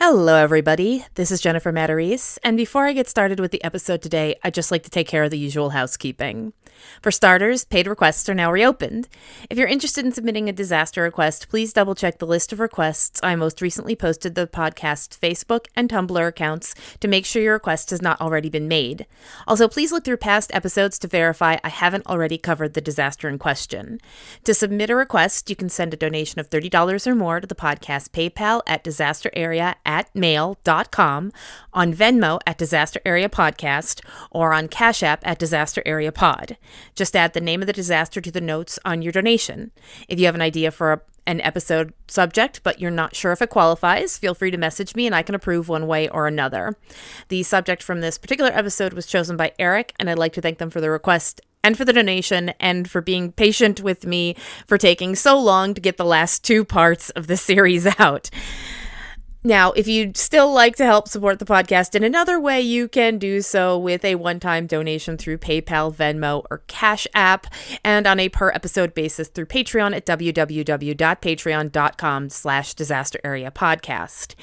Hello, everybody. This is Jennifer Matarese, and before I get started with the episode today, I'd just like to take care of the usual housekeeping. For starters, paid requests are now reopened. If you're interested in submitting a disaster request, please double-check the list of requests I most recently posted to the podcast's Facebook and Tumblr accounts to make sure your request has not already been made. Also, please look through past episodes to verify I haven't already covered the disaster in question. To submit a request, you can send a donation of $30 or more to the podcast PayPal at disasteraria@mail.com, on Venmo at Disaster Area Podcast, or on Cash App at Disaster Area Pod. Just add the name of the disaster to the notes on your donation. If you have an idea for an episode subject, but you're not sure if it qualifies, feel free to message me and I can approve one way or another. The subject from this particular episode was chosen by Eric, and I'd like to thank them for the request and for the donation and for being patient with me for taking so long to get the last two parts of the series out. Now, if you'd still like to help support the podcast in another way, you can do so with a one-time donation through PayPal, Venmo, or Cash App, and on a per-episode basis through Patreon at www.patreon.com/disasterareapodcast.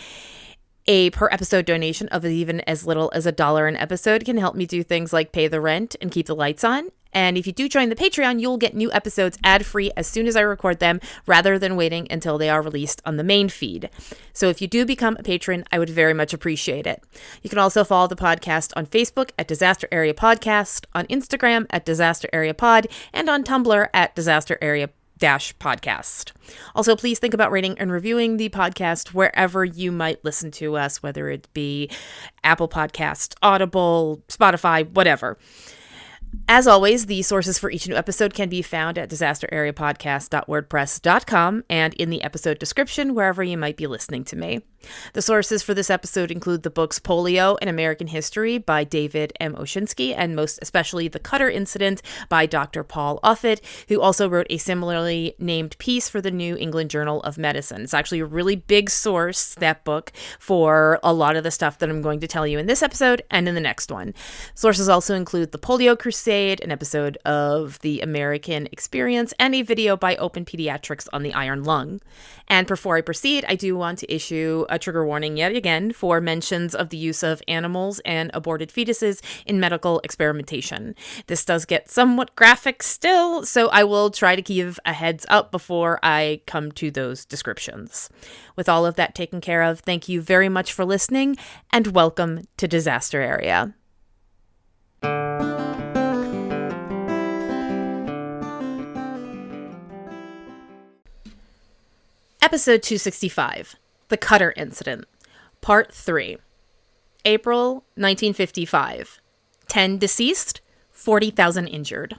A per-episode donation of even as little as $1 an episode can help me do things like pay the rent and keep the lights on. And if you do join the Patreon, you'll get new episodes ad-free as soon as I record them, rather than waiting until they are released on the main feed. So if you do become a patron, I would very much appreciate it. You can also follow the podcast on Facebook at Disaster Area Podcast, on Instagram at Disaster Area Pod, and on Tumblr at Disaster Area podcast. Also, please think about rating and reviewing the podcast wherever you might listen to us, whether it be Apple Podcasts, Audible, Spotify, whatever. As always, the sources for each new episode can be found at disasterareapodcast.wordpress.com and in the episode description wherever you might be listening to me. The sources for this episode include the books Polio and American History by David M. Oshinsky, and most especially The Cutter Incident by Dr. Paul Offit, who also wrote a similarly named piece for the New England Journal of Medicine. It's actually a really big source, that book, for a lot of the stuff that I'm going to tell you in this episode and in the next one. Sources also include the Polio Crusade, an episode of The American Experience, and a video by OPENPediatrics on the iron lung. And before I proceed, I do want to issue a trigger warning yet again for mentions of the use of animals and aborted fetuses in medical experimentation. This does get somewhat graphic still, so I will try to give a heads up before I come to those descriptions. With all of that taken care of, thank you very much for listening, and welcome to Disaster Area. Episode 265, The Cutter Incident, Part 3, April 1955, 10 deceased, 40,000 injured.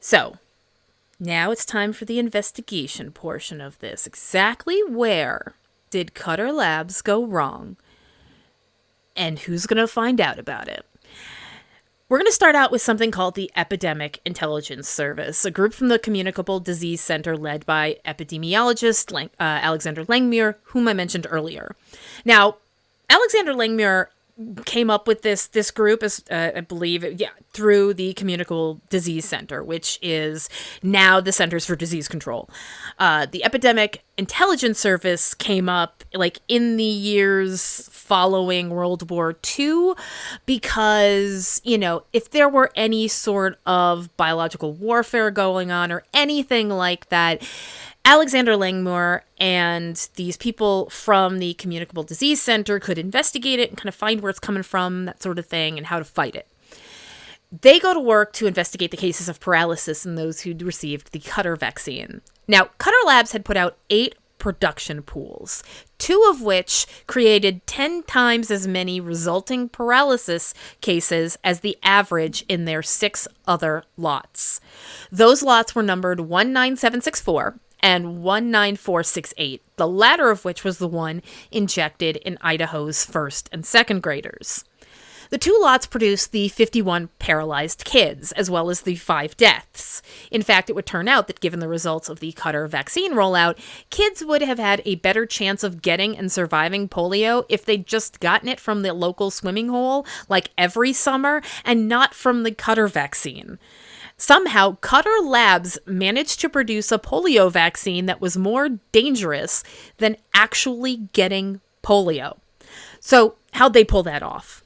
So, now it's time for the investigation portion of this. Exactly where did Cutter Labs go wrong? And who's going to find out about it? We're going to start out with something called the Epidemic Intelligence Service, a group from the Communicable Disease Center led by epidemiologist Alexander Langmuir, whom I mentioned earlier. Now, Alexander Langmuir came up with this group, as I believe, through the Communicable Disease Center, which is now the Centers for Disease Control. The Epidemic Intelligence Service came up in the years following World War II because, if there were any sort of biological warfare going on or anything like that, Alexander Langmuir and these people from the Communicable Disease Center could investigate it and kind of find where it's coming from, that sort of thing, and how to fight it. They go to work to investigate the cases of paralysis in those who'd received the Cutter vaccine. Now, Cutter Labs had put out 8 production pools, 2 of which created 10 times as many resulting paralysis cases as the average in their 6 other lots. Those lots were numbered 19764 and 19468, the latter of which was the one injected in Idaho's 1st and 2nd graders. The 2 lots produced the 51 paralyzed kids, as well as the 5 deaths. In fact, it would turn out that given the results of the Cutter vaccine rollout, kids would have had a better chance of getting and surviving polio if they'd just gotten it from the local swimming hole, like every summer, and not from the Cutter vaccine. Somehow, Cutter Labs managed to produce a polio vaccine that was more dangerous than actually getting polio. So how'd they pull that off?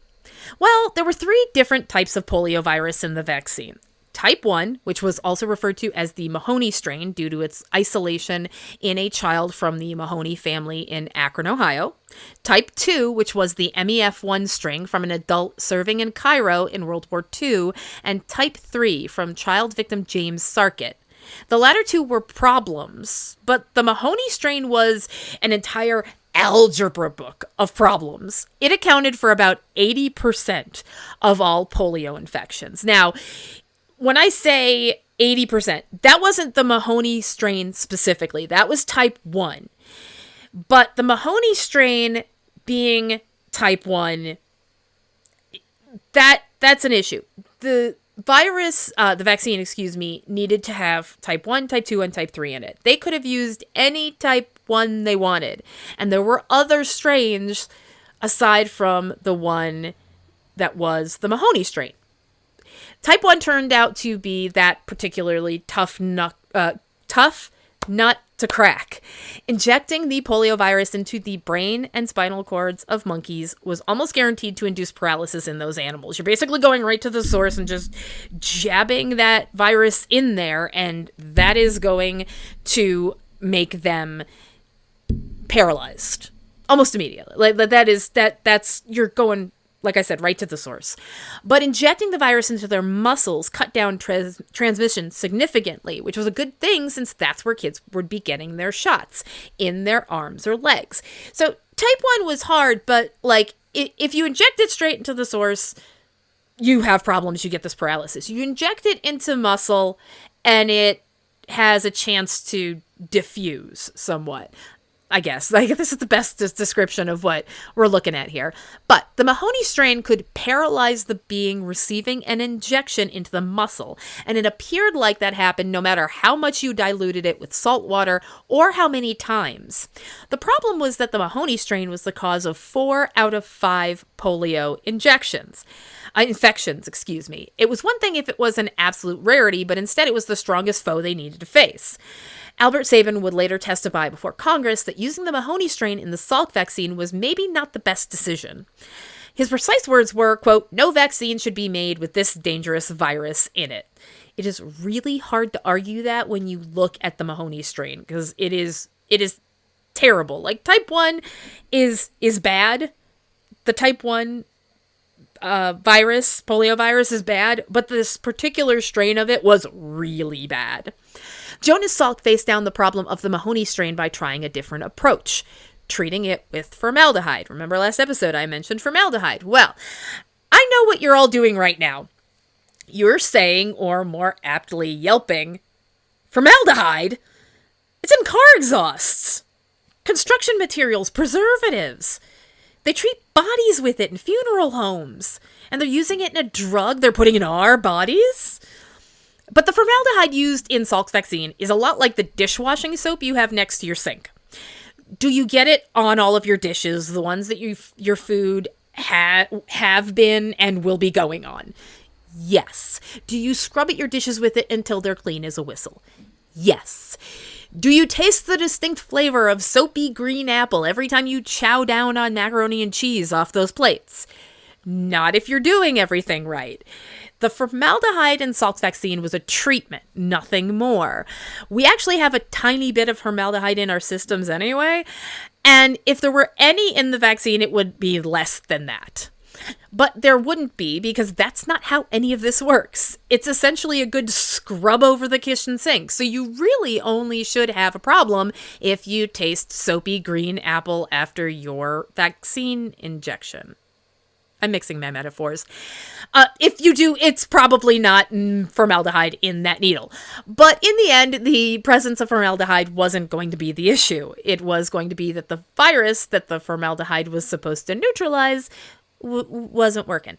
Well, there were 3 different types of poliovirus in the vaccine. Type 1, which was also referred to as the Mahoney strain due to its isolation in a child from the Mahoney family in Akron, Ohio. Type 2, which was the MEF1 strain from an adult serving in Cairo in World War II. And Type 3 from child victim James Sarkett. The latter 2 were problems, but the Mahoney strain was an entire algebra book of problems. It accounted for about 80% of all polio infections. Now, when I say 80%, that wasn't the Mahoney strain specifically. That was type 1. But the Mahoney strain being type 1, that's an issue. The vaccine, needed to have type 1, type 2, and type 3 in it. They could have used any type 1 they wanted. And there were other strains aside from the one that was the Mahoney strain. Type 1 turned out to be that particularly tough nut to crack. Injecting the poliovirus into the brain and spinal cords of monkeys was almost guaranteed to induce paralysis in those animals. You're basically going right to the source and just jabbing that virus in there, and that is going to make them paralyzed almost immediately. That's you're going, like I said, right to the source. But injecting the virus into their muscles cut down transmission significantly, which was a good thing since that's where kids would be getting their shots, in their arms or legs. So type 1 was hard, but if you inject it straight into the source, you have problems. You get this paralysis. You inject it into muscle and it has a chance to diffuse somewhat. I guess. This is the best description of what we're looking at here. But the Mahoney strain could paralyze the being receiving an injection into the muscle, and it appeared like that happened no matter how much you diluted it with salt water or how many times. The problem was that the Mahoney strain was the cause of 4 out of 5 polio infections. It was one thing if it was an absolute rarity, but instead it was the strongest foe they needed to face. Albert Sabin would later testify before Congress that using the Mahoney strain in the Salk vaccine was maybe not the best decision. His precise words were, quote, "No vaccine should be made with this dangerous virus in it." It is really hard to argue that when you look at the Mahoney strain, because it is terrible. Type 1 is bad. The type 1 polio virus is bad, but this particular strain of it was really bad. Jonas Salk faced down the problem of the Mahoney strain by trying a different approach, treating it with formaldehyde. Remember last episode I mentioned formaldehyde? Well, I know what you're all doing right now. You're saying, or more aptly yelping, formaldehyde? It's in car exhausts, construction materials, preservatives. They treat bodies with it in funeral homes, and they're using it in a drug they're putting in our bodies? But the formaldehyde used in Salk's vaccine is a lot like the dishwashing soap you have next to your sink. Do you get it on all of your dishes, the ones that your food have been and will be going on? Yes. Do you scrub at your dishes with it until they're clean as a whistle? Yes. Do you taste the distinct flavor of soapy green apple every time you chow down on macaroni and cheese off those plates? Not if you're doing everything right. The formaldehyde in Salk's vaccine was a treatment, nothing more. We actually have a tiny bit of formaldehyde in our systems anyway, and if there were any in the vaccine, it would be less than that. But there wouldn't be, because that's not how any of this works. It's essentially a good scrub over the kitchen sink, so you really only should have a problem if you taste soapy green apple after your vaccine injection. I'm mixing my metaphors. If you do, it's probably not formaldehyde in that needle. But in the end, the presence of formaldehyde wasn't going to be the issue. It was going to be that the virus that the formaldehyde was supposed to neutralize wasn't working.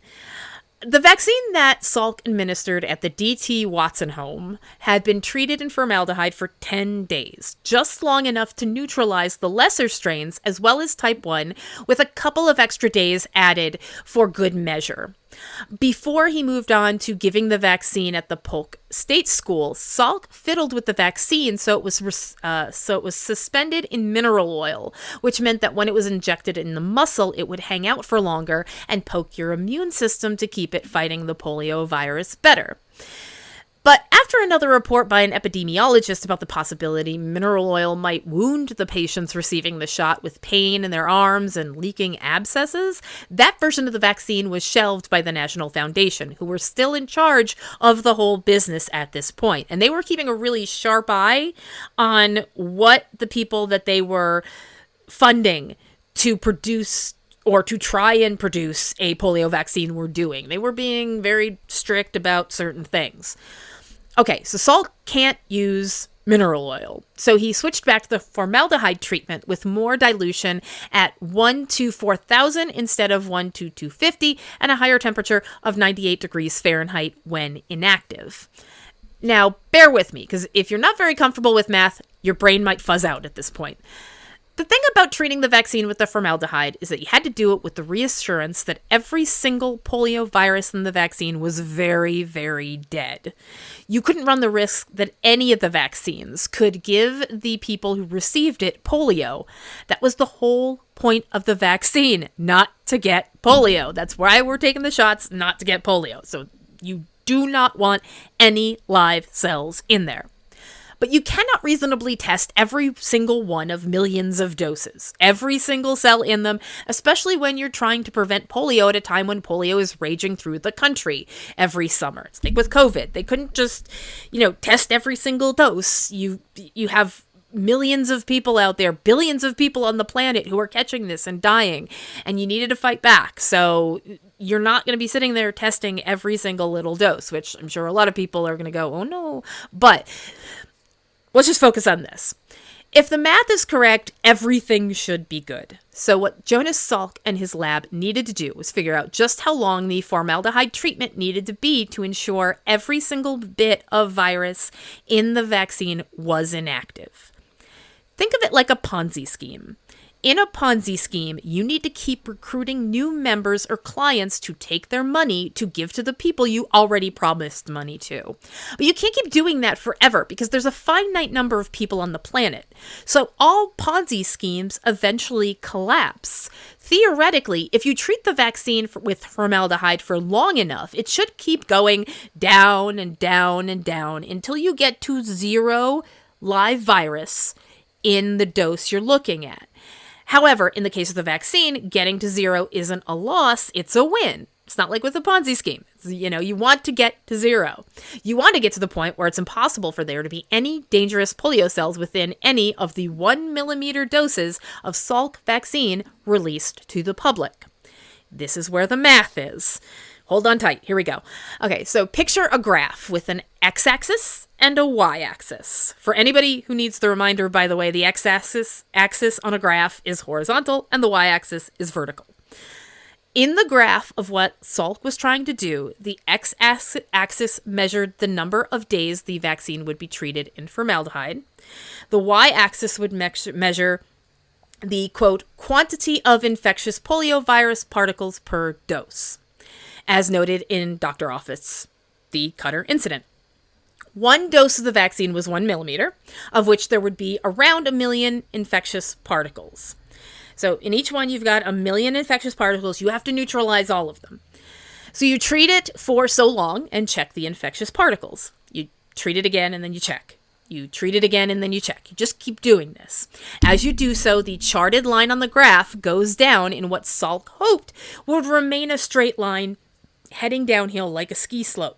The vaccine that Salk administered at the D.T. Watson home had been treated in formaldehyde for 10 days, just long enough to neutralize the lesser strains as well as type 1, with a couple of extra days added for good measure. Before he moved on to giving the vaccine at the Polk State School, Salk fiddled with the vaccine so it was suspended in mineral oil, which meant that when it was injected in the muscle, it would hang out for longer and poke your immune system to keep it fighting the polio virus better. But after another report by an epidemiologist about the possibility mineral oil might wound the patients receiving the shot with pain in their arms and leaking abscesses, that version of the vaccine was shelved by the National Foundation, who were still in charge of the whole business at this point. And they were keeping a really sharp eye on what the people that they were funding to produce or to try and produce a polio vaccine were doing. They were being very strict about certain things. Okay, so Salk can't use mineral oil, so he switched back to the formaldehyde treatment with more dilution at 1 to 4,000 instead of 1 to 250 and a higher temperature of 98 degrees Fahrenheit when inactive. Now, bear with me, because if you're not very comfortable with math, your brain might fuzz out at this point. The thing about treating the vaccine with the formaldehyde is that you had to do it with the reassurance that every single polio virus in the vaccine was very, very dead. You couldn't run the risk that any of the vaccines could give the people who received it polio. That was the whole point of the vaccine, not to get polio. That's why we're taking the shots, not to get polio. So you do not want any live cells in there. But you cannot reasonably test every single one of millions of doses, every single cell in them, especially when you're trying to prevent polio at a time when polio is raging through the country every summer. It's like with COVID. They couldn't just, test every single dose. You have millions of people out there, billions of people on the planet who are catching this and dying, and you needed to fight back. So you're not going to be sitting there testing every single little dose, which I'm sure a lot of people are going to go, oh no. But let's just focus on this. If the math is correct, everything should be good. So what Jonas Salk and his lab needed to do was figure out just how long the formaldehyde treatment needed to be to ensure every single bit of virus in the vaccine was inactive. Think of it like a Ponzi scheme. In a Ponzi scheme, you need to keep recruiting new members or clients to take their money to give to the people you already promised money to. But you can't keep doing that forever because there's a finite number of people on the planet. So all Ponzi schemes eventually collapse. Theoretically, if you treat the vaccine with formaldehyde for long enough, it should keep going down and down and down until you get to zero live virus in the dose you're looking at. However, in the case of the vaccine, getting to zero isn't a loss, it's a win. It's not like with a Ponzi scheme. You want to get to zero. You want to get to the point where it's impossible for there to be any dangerous polio cells within any of the 1 millimeter doses of Salk vaccine released to the public. This is where the math is. Hold on tight. Here we go. Okay, so picture a graph with an x-axis and a y-axis. For anybody who needs the reminder, by the way, the x-axis on a graph is horizontal and the y-axis is vertical. In the graph of what Salk was trying to do, the x-axis measured the number of days the vaccine would be treated in formaldehyde. The y-axis would measure the, quote, quantity of infectious poliovirus particles per dose, as noted in Dr. Offit's The Cutter Incident. One dose of the vaccine was 1 millimeter, of which there would be around 1 million infectious particles. So in each one, you've got 1 million infectious particles. You have to neutralize all of them. So you treat it for so long and check the infectious particles. You treat it again and then you check. You treat it again and then you check. You just keep doing this. As you do so, the charted line on the graph goes down in what Salk hoped would remain a straight line heading downhill like a ski slope.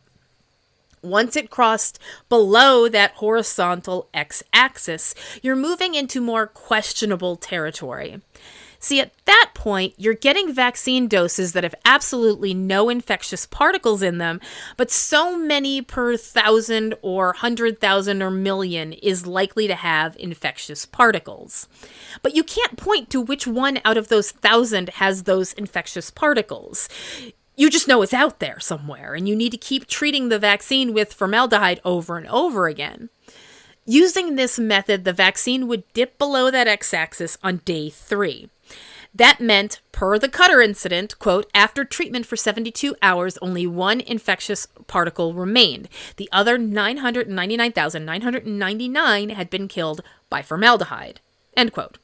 Once it crossed below that horizontal x-axis, you're moving into more questionable territory. See, at that point, you're getting vaccine doses that have absolutely no infectious particles in them, but so many per 1,000 or 100,000 or million is likely to have infectious particles. But you can't point to which one out of those 1,000 has those infectious particles. You just know it's out there somewhere, and you need to keep treating the vaccine with formaldehyde over and over again. Using this method, the vaccine would dip below that x-axis on day 3. That meant, per the Cutter incident, quote, after treatment for 72 hours, only one infectious particle remained. The other 999,999 had been killed by formaldehyde, end quote.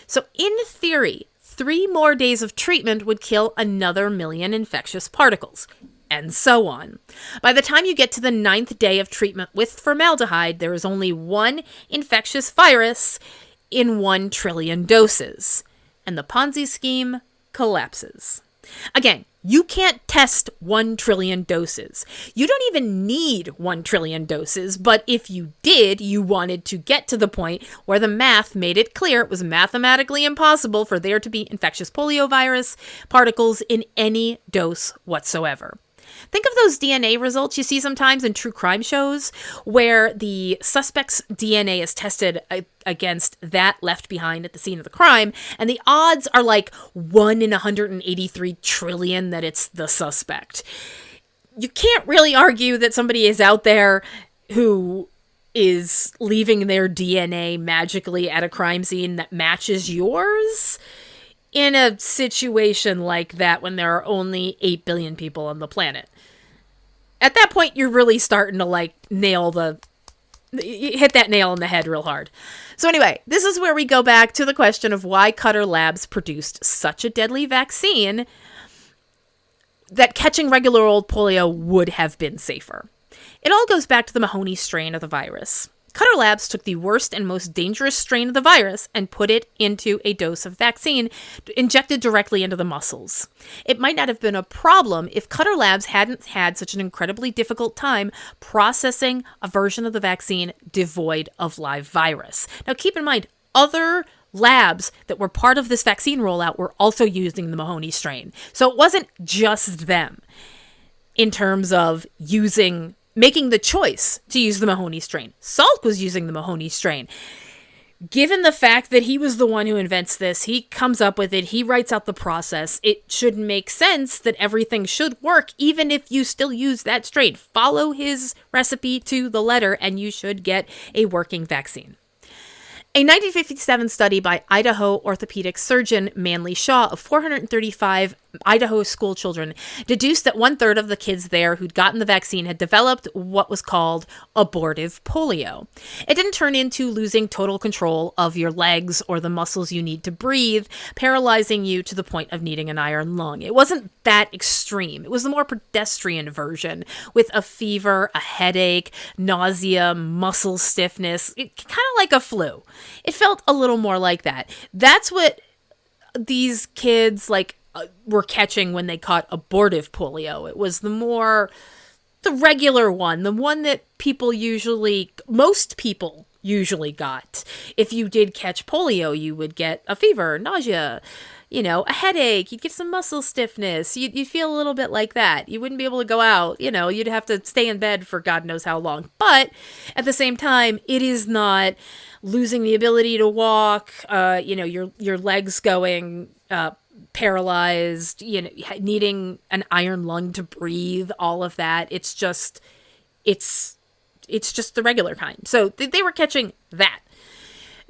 So in theory, 3 more days of treatment would kill another million infectious particles, and so on. By the time you get to the 9th day of treatment with formaldehyde, there is only one infectious virus in 1 trillion doses, and the Ponzi scheme collapses. Again, you can't test 1 trillion doses. You don't even need 1 trillion doses, but if you did, you wanted to get to the point where the math made it clear it was mathematically impossible for there to be infectious poliovirus particles in any dose whatsoever. Think of those DNA results you see sometimes in true crime shows where the suspect's DNA is tested against that left behind at the scene of the crime, and the odds are like 1 in 183 trillion that it's the suspect. You can't really argue that somebody is out there who is leaving their DNA magically at a crime scene that matches yours in a situation like that when there are only 8 billion people on the planet. At that point, you're really starting to hit that nail on the head real hard. So anyway, this is where we go back to the question of why Cutter Labs produced such a deadly vaccine that catching regular old polio would have been safer. It all goes back to the Mahoney strain of the virus. Cutter Labs took the worst and most dangerous strain of the virus and put it into a dose of vaccine injected directly into the muscles. It might not have been a problem if Cutter Labs hadn't had such an incredibly difficult time processing a version of the vaccine devoid of live virus. Now keep in mind, other labs that were part of this vaccine rollout were also using the Mahoney strain. So it wasn't just them in terms of making the choice to use the Mahoney strain. Salk was using the Mahoney strain. Given the fact that he was the one who invents this, he comes up with it, he writes out the process, it should make sense that everything should work, even if you still use that strain. Follow his recipe to the letter, and you should get a working vaccine. A 1957 study by Idaho orthopedic surgeon Manly Shaw of 435 Idaho school children deduced that 1/3 of the kids there who'd gotten the vaccine had developed what was called abortive polio. It didn't turn into losing total control of your legs or the muscles you need to breathe, paralyzing you to the point of needing an iron lung. It wasn't that extreme. It was the more pedestrian version with a fever, a headache, nausea, muscle stiffness, kind of like a flu. It felt a little more like that. That's what these kids were catching when they caught abortive polio. It was the regular one, the one that most people usually got. If you did catch polio, you would get a fever, nausea, a headache, you'd get some muscle stiffness, you'd feel a little bit like that. You wouldn't be able to go out, you'd have to stay in bed for God knows how long. But at the same time, it is not losing the ability to walk, your legs going paralyzed, needing an iron lung to breathe, all of that. It's just the regular kind. So they were catching that.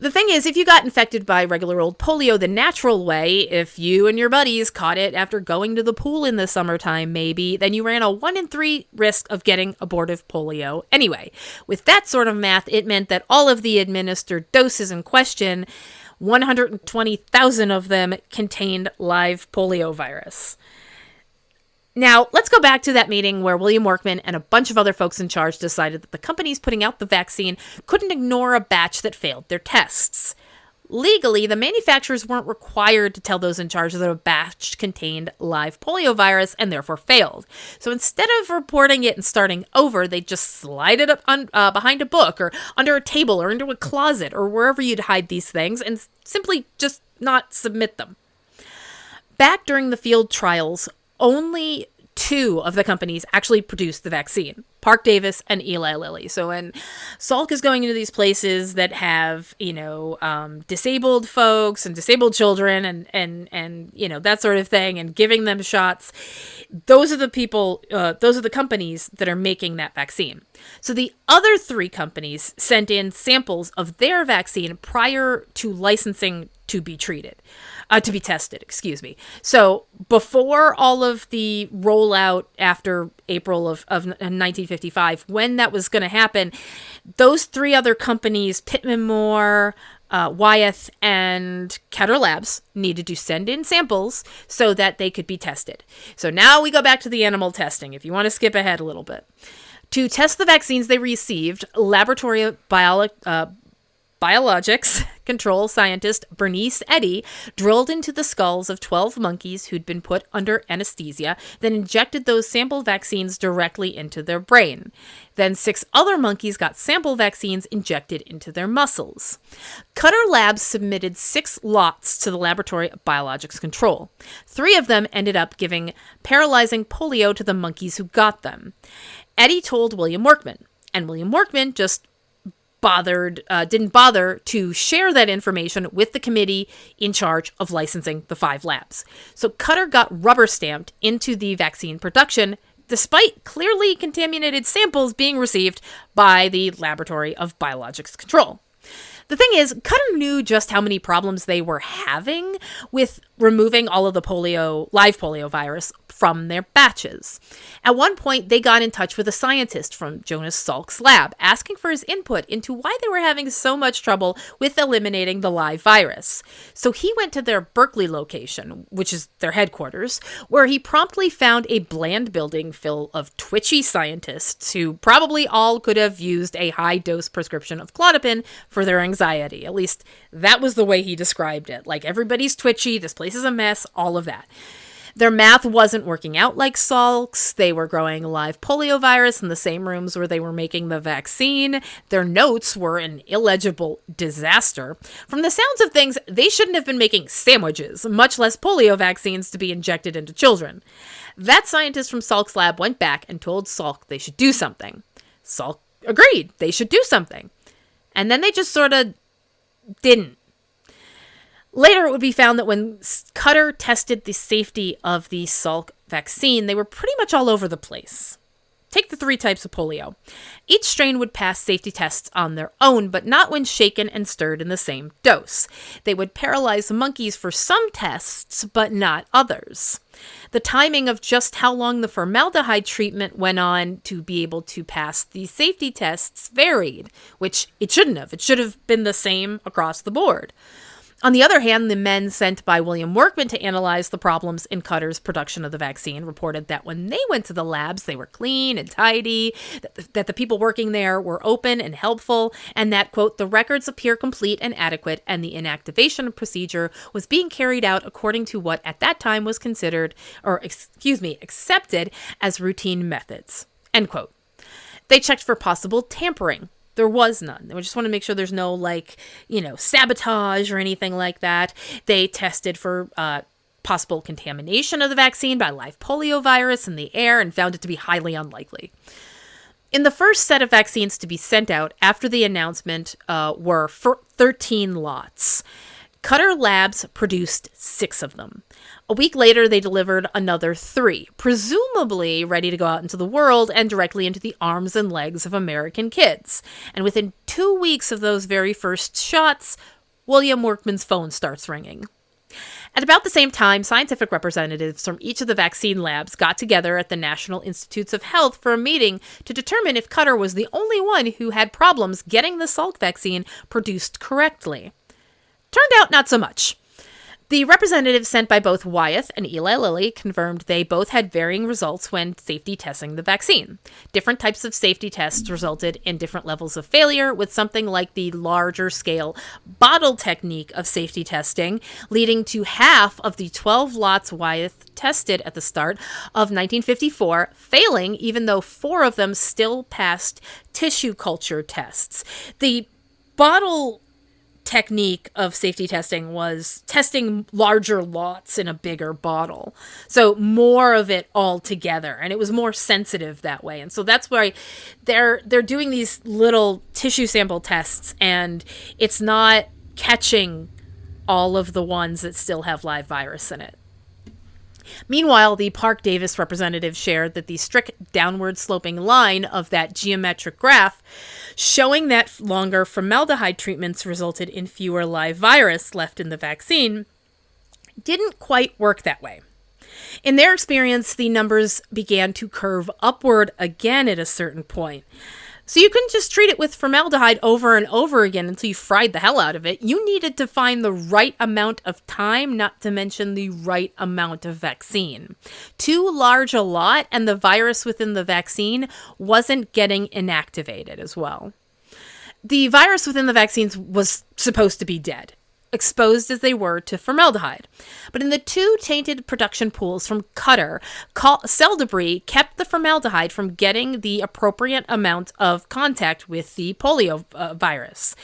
The thing is, if you got infected by regular old polio the natural way, if you and your buddies caught it after going to the pool in the summertime, maybe, then you ran a 1 in 3 risk of getting abortive polio anyway. With that sort of math, it meant that all of the administered doses in question, 120,000 of them contained live polio virus. Now, let's go back to that meeting where William Workman and a bunch of other folks in charge decided that the companies putting out the vaccine couldn't ignore a batch that failed their tests. Legally, the manufacturers weren't required to tell those in charge that a batch contained live polio virus and therefore failed. So instead of reporting it and starting over, they just slide it up behind a book or under a table or into a closet or wherever you'd hide these things and simply just not submit them. Back during the field trials, only 2 of the companies actually produced the vaccine, Park Davis and Eli Lilly. So when Salk is going into these places that have, disabled folks and disabled children and that sort of thing and giving them shots, those are the companies that are making that vaccine. So the other 3 companies sent in samples of their vaccine prior to licensing to be treated. To be tested, excuse me. So before all of the rollout after April of 1955, when that was going to happen, those three other companies, Pittman Moore, Wyeth, and Ketter Labs, needed to send in samples so that they could be tested. So now we go back to the animal testing, if you want to skip ahead a little bit. To test the vaccines they received, laboratory biologics control scientist Bernice Eddy drilled into the skulls of 12 monkeys who'd been put under anesthesia, then injected those sample vaccines directly into their brain. Then 6 other monkeys got sample vaccines injected into their muscles. Cutter Labs submitted 6 lots to the laboratory biologics control. 3 of them ended up giving paralyzing polio to the monkeys who got them. Eddy told William Workman, and William Workman just didn't bother to share that information with the committee in charge of licensing the 5 labs. So Cutter got rubber stamped into the vaccine production, despite clearly contaminated samples being received by the Laboratory of Biologics Control. The thing is, Cutter knew just how many problems they were having with removing all of the live polio virus from their batches. At one point, they got in touch with a scientist from Jonas Salk's lab, asking for his input into why they were having so much trouble with eliminating the live virus. So he went to their Berkeley location, which is their headquarters, where he promptly found a bland building full of twitchy scientists who probably all could have used a high-dose prescription of Klonopin for their anxiety. At least that was the way he described it. Like, everybody's twitchy, this place is a mess, all of that. Their math wasn't working out like Salk's. They were growing live polio virus in the same rooms where they were making the vaccine. Their notes were an illegible disaster. From the sounds of things, they shouldn't have been making sandwiches, much less polio vaccines to be injected into children. That scientist from Salk's lab went back and told Salk they should do something. Salk agreed they should do something. And then they just sort of didn't. Later, it would be found that when Cutter tested the safety of the Salk vaccine, they were pretty much all over the place. Take the 3 types of polio. Each strain would pass safety tests on their own, but not when shaken and stirred in the same dose. They would paralyze monkeys for some tests, but not others. The timing of just how long the formaldehyde treatment went on to be able to pass the safety tests varied, which it shouldn't have. It should have been the same across the board. On the other hand, the men sent by William Workman to analyze the problems in Cutter's production of the vaccine reported that when they went to the labs, they were clean and tidy, that the people working there were open and helpful, and that, quote, the records appear complete and adequate, and the inactivation procedure was being carried out according to what at that time was accepted as routine methods, end quote. They checked for possible tampering. There was none. They just want to make sure there's no, sabotage or anything like that. They tested for possible contamination of the vaccine by live polio virus in the air and found it to be highly unlikely. In the first set of vaccines to be sent out after the announcement were 13 lots. Cutter Labs produced 6 of them. A week later, they delivered another 3, presumably ready to go out into the world and directly into the arms and legs of American kids. And within 2 weeks of those very first shots, William Workman's phone starts ringing. At about the same time, scientific representatives from each of the vaccine labs got together at the National Institutes of Health for a meeting to determine if Cutter was the only one who had problems getting the Salk vaccine produced correctly. Turned out not so much. The representatives sent by both Wyeth and Eli Lilly confirmed they both had varying results when safety testing the vaccine. Different types of safety tests resulted in different levels of failure, with something like the larger scale bottle technique of safety testing leading to half of the 12 lots Wyeth tested at the start of 1954 failing, even though 4 of them still passed tissue culture tests. The bottle technique of safety testing was testing larger lots in a bigger bottle. So more of it all together, and it was more sensitive that way. And so that's why they're doing these little tissue sample tests, and it's not catching all of the ones that still have live virus in it. Meanwhile, the Park Davis representative shared that the strict downward sloping line of that geometric graph showing that longer formaldehyde treatments resulted in fewer live virus left in the vaccine Didn't quite work that way. In their experience, the numbers began to curve upward again at a certain point. So you couldn't just treat it with formaldehyde over and over again until you fried the hell out of it. You needed to find the right amount of time, not to mention the right amount of vaccine. Too large a lot, and the virus within the vaccine wasn't getting inactivated as well. The virus within the vaccines was supposed to be dead, exposed as they were to formaldehyde. But in the two tainted production pools from Qatar, cell debris kept the formaldehyde from getting the appropriate amount of contact with the polio virus.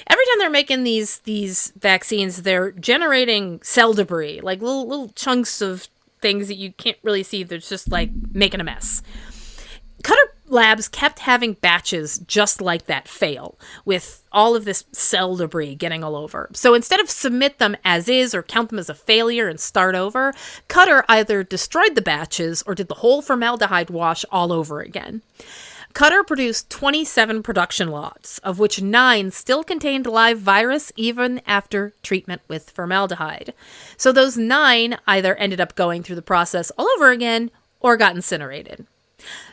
Every time they're making these vaccines, they're generating cell debris, like little chunks of things that you can't really see. They're just like making a mess. Qatar labs kept having batches just like that fail, with all of this cell debris getting all over. So instead of submit them as is or count them as a failure and start over, Qatar either destroyed the batches or did the whole formaldehyde wash all over again. Qatar produced 27 production lots, of which 9 still contained live virus even after treatment with formaldehyde. So those 9 either ended up going through the process all over again or got incinerated.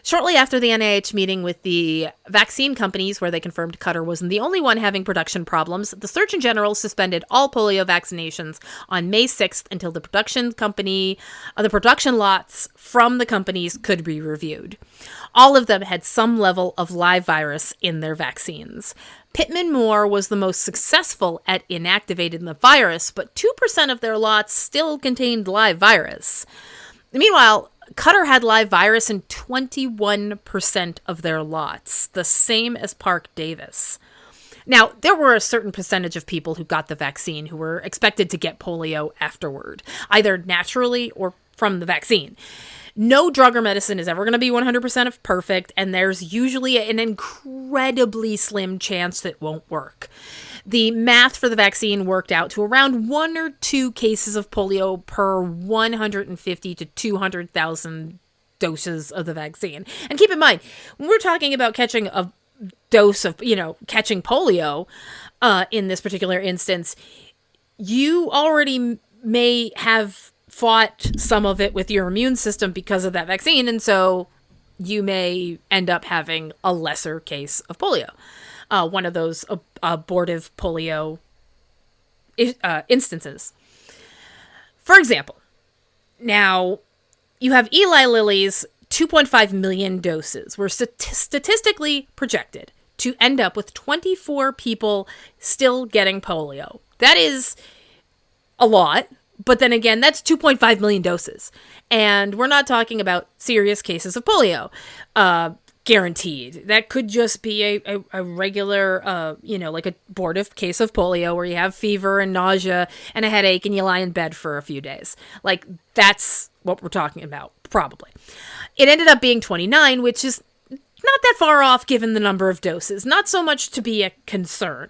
Shortly after the NIH meeting with the vaccine companies, where they confirmed Qatar wasn't the only one having production problems, the Surgeon General suspended all polio vaccinations on May 6th until the production lots from the companies could be reviewed. All of them had some level of live virus in their vaccines. Pittman-Moore was the most successful at inactivating the virus, but 2% of their lots still contained live virus. Meanwhile, Qatar had live virus in 21% of their lots, the same as Park Davis. Now, there were a certain percentage of people who got the vaccine who were expected to get polio afterward, either naturally or from the vaccine. No drug or medicine is ever going to be 100% perfect, and there's usually an incredibly slim chance that it won't work. The math for the vaccine worked out to around 1 or 2 cases of polio per 150 to 200,000 doses of the vaccine. And keep in mind, when we're talking about catching a dose of, catching polio in this particular instance, you already may have fought some of it with your immune system because of that vaccine, and so you may end up having a lesser case of polio. One of those abortive polio instances. For example, now you have Eli Lilly's 2.5 million doses were statistically projected to end up with 24 people still getting polio. That is a lot, but then again, that's 2.5 million doses. And we're not talking about serious cases of polio. Guaranteed. That could just be a regular, like a abortive case of polio where you have fever and nausea and a headache and you lie in bed for a few days. Like, that's what we're talking about, probably. It ended up being 29, which is not that far off given the number of doses. Not so much to be a concern.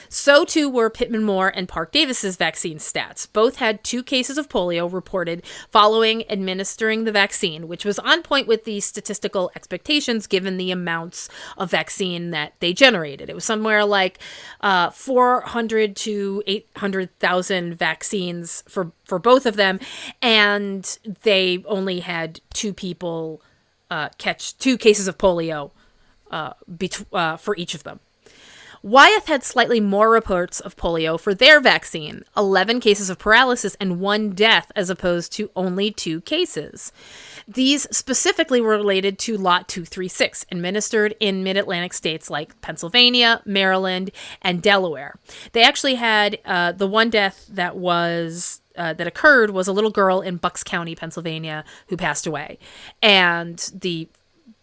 So too were Pittman-Moore and Park Davis's vaccine stats. Both had 2 cases of polio reported following administering the vaccine, which was on point with the statistical expectations given the amounts of vaccine that they generated. It was somewhere like 400 to 800,000 vaccines for both of them, and they only had 2 people catch 2 cases of polio for each of them. Wyeth had slightly more reports of polio for their vaccine, 11 cases of paralysis and 1 death as opposed to only 2 cases. These specifically were related to Lot 236, administered in mid-Atlantic states like Pennsylvania, Maryland, and Delaware. They actually had the 1 death that occurred was a little girl in Bucks County, Pennsylvania, who passed away. And the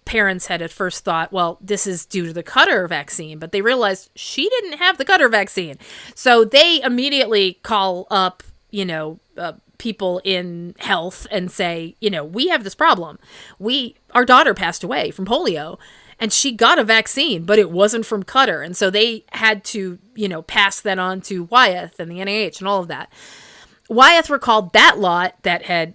parents had at first thought, well, this is due to the Qatar vaccine, but they realized she didn't have the Qatar vaccine. So they immediately call up, people in health and say, we have this problem. Our daughter passed away from polio and she got a vaccine, but it wasn't from Qatar. And so they had to, pass that on to Wyeth and the NIH and all of that. Wyeth recalled that lot that had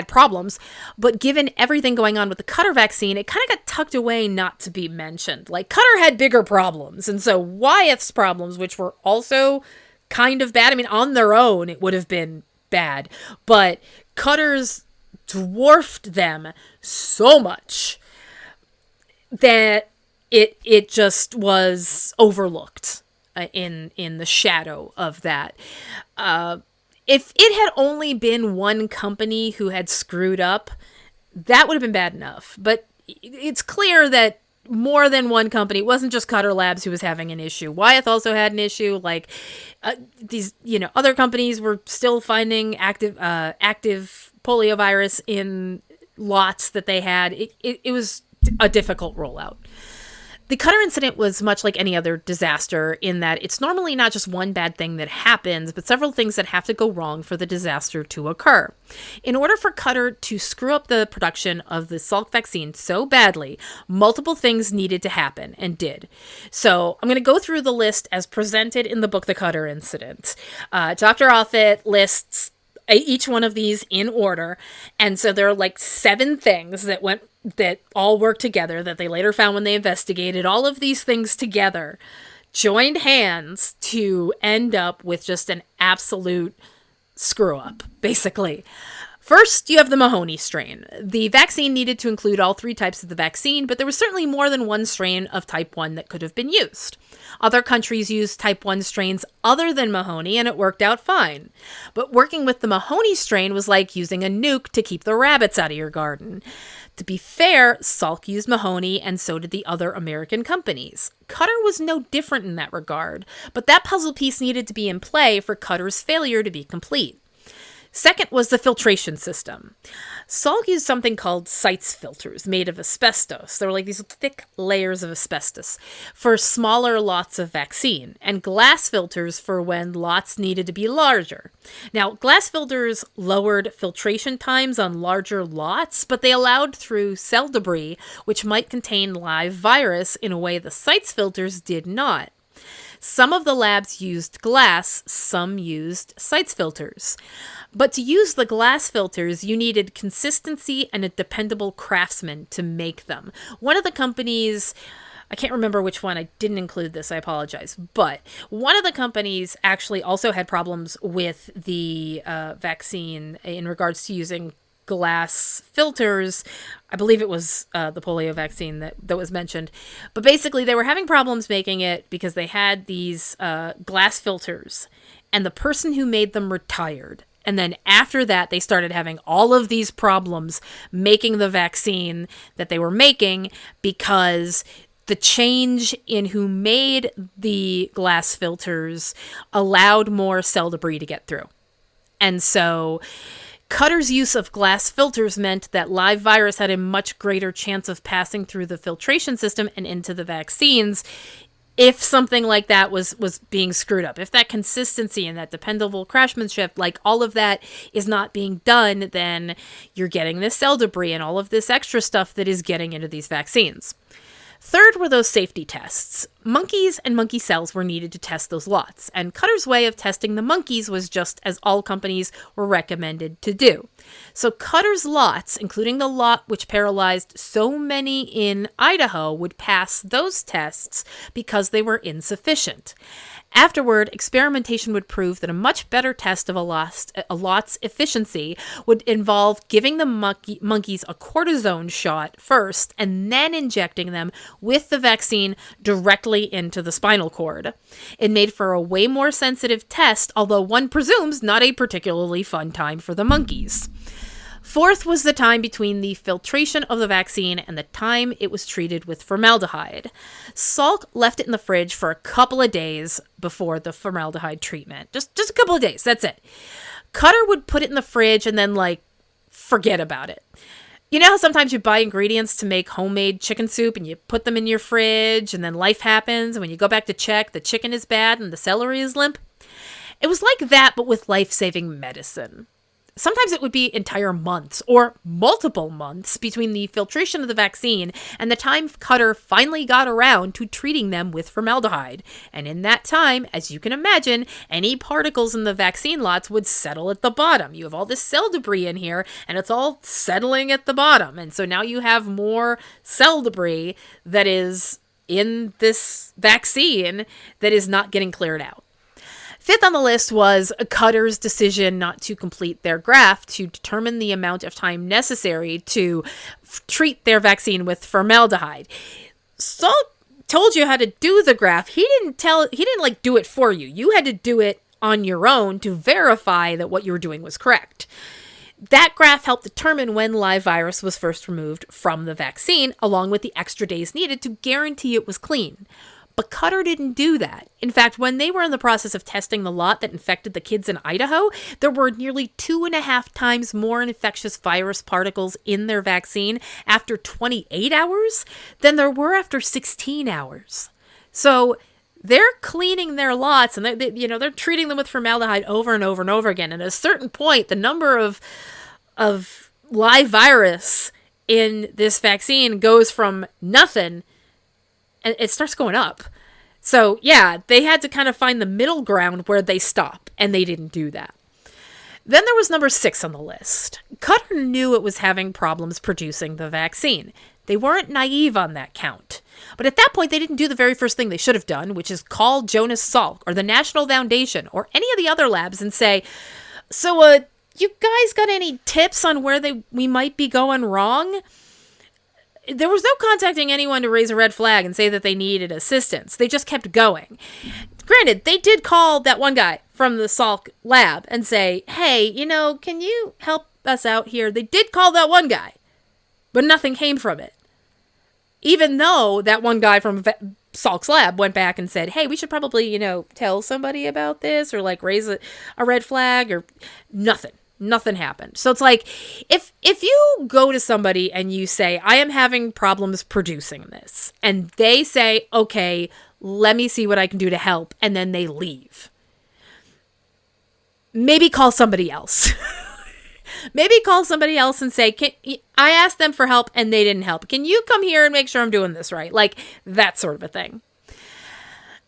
problems, but given everything going on with the Qatar vaccine, it kind of got tucked away not to be mentioned. Like, Qatar had bigger problems, and so Wyeth's problems, which were also kind of bad, on their own, it would have been bad, but Cutters dwarfed them so much that it just was overlooked in the shadow of that. If it had only been one company who had screwed up, that would have been bad enough. But it's clear that more than one company, it wasn't just Cutter Labs who was having an issue. Wyeth also had an issue. Like these, other companies were still finding active polio virus in lots that they had. It was a difficult rollout. The Cutter incident was much like any other disaster in that it's normally not just one bad thing that happens, but several things that have to go wrong for the disaster to occur. In order for Cutter to screw up the production of the Salk vaccine so badly, multiple things needed to happen and did. So I'm going to go through the list as presented in the book, The Cutter Incident. Dr. Offit lists each one of these in order. And so there are like 7 things that all work together that they later found when they investigated. All of these things together joined hands to end up with just an absolute screw up, basically. First, you have the Mahoney strain. The vaccine needed to include all 3 types of the vaccine, but there was certainly more than one strain of type 1 that could have been used. Other countries used type 1 strains other than Mahoney, and it worked out fine. But working with the Mahoney strain was like using a nuke to keep the rabbits out of your garden. To be fair, Salk used Mahoney, and so did the other American companies. Cutter was no different in that regard, but that puzzle piece needed to be in play for Cutter's failure to be complete. Second was the filtration system. Salk used something called CITES filters made of asbestos. They were like these thick layers of asbestos for smaller lots of vaccine, and glass filters for when lots needed to be larger. Now, glass filters lowered filtration times on larger lots, but they allowed through cell debris, which might contain live virus in a way the CITES filters did not. Some of the labs used glass, some used CITES filters. But to use the glass filters, you needed consistency and a dependable craftsman to make them. One of the companies, I can't remember which one, I didn't include this, I apologize, but one of the companies actually also had problems with the vaccine in regards to using glass filters. I believe it was the polio vaccine that was mentioned. But basically, they were having problems making it because they had these glass filters, and the person who made them retired. And then after that, they started having all of these problems making the vaccine that they were making because the change in who made the glass filters allowed more cell debris to get through. And so Cutter's use of glass filters meant that live virus had a much greater chance of passing through the filtration system and into the vaccines if something like that was being screwed up. If that consistency and that dependable craftsmanship, like all of that is not being done, then you're getting this cell debris and all of this extra stuff that is getting into these vaccines. Third were those safety tests. Monkeys and monkey cells were needed to test those lots, and Cutter's way of testing the monkeys was just as all companies were recommended to do. So Cutter's lots, including the lot which paralyzed so many in Idaho, would pass those tests because they were insufficient. Afterward, experimentation would prove that a much better test of a lot's efficiency would involve giving the monkeys a cortisone shot first and then injecting them with the vaccine directly into the spinal cord. It made for a way more sensitive test, although one presumes not a particularly fun time for the monkeys. Fourth was the time between the filtration of the vaccine and the time it was treated with formaldehyde. Salk left it in the fridge for a couple of days before the formaldehyde treatment. Just a couple of days, that's it. Cutter would put it in the fridge and then, forget about it. You know how sometimes you buy ingredients to make homemade chicken soup and you put them in your fridge and then life happens and when you go back to check, the chicken is bad and the celery is limp? It was like that, but with life-saving medicine. Sometimes it would be entire months or multiple months between the filtration of the vaccine and the time Cutter finally got around to treating them with formaldehyde. And in that time, as you can imagine, any particles in the vaccine lots would settle at the bottom. You have all this cell debris in here and it's all settling at the bottom. And so now you have more cell debris that is in this vaccine that is not getting cleared out. Fifth on the list was Cutter's decision not to complete their graft to determine the amount of time necessary to treat their vaccine with formaldehyde. Salk told you how to do the graft. He didn't like do it for you. You had to do it on your own to verify that what you were doing was correct. That graph helped determine when live virus was first removed from the vaccine, along with the extra days needed to guarantee it was clean. But Cutter didn't do that. In fact, when they were in the process of testing the lot that infected the kids in Idaho, there were nearly 2.5 times more infectious virus particles in their vaccine after 28 hours than there were after 16 hours. So they're cleaning their lots and they're treating them with formaldehyde over and over and over again. And at a certain point, the number of live virus in this vaccine goes from nothing and it starts going up. So yeah, they had to kind of find the middle ground where they stop, and they didn't do that. Then there was number 6 on the list. Cutter knew it was having problems producing the vaccine. They weren't naive on that count. But at that point, they didn't do the very first thing they should have done, which is call Jonas Salk or the National Foundation or any of the other labs and say, so you guys got any tips on where we might be going wrong? There was no contacting anyone to raise a red flag and say that they needed assistance. They just kept going. Granted, they did call that one guy from the Salk lab and say, hey, can you help us out here? They did call that one guy, but nothing came from it. Even though that one guy from Salk's lab went back and said, hey, we should probably, tell somebody about this or like raise a red flag or nothing. Nothing happened. So it's like, if you go to somebody and you say, I am having problems producing this, and they say, okay, let me see what I can do to help, and then they leave, maybe call somebody else. Maybe call somebody else and say, I asked them for help and they didn't help. Can you come here and make sure I'm doing this right? Like that sort of a thing.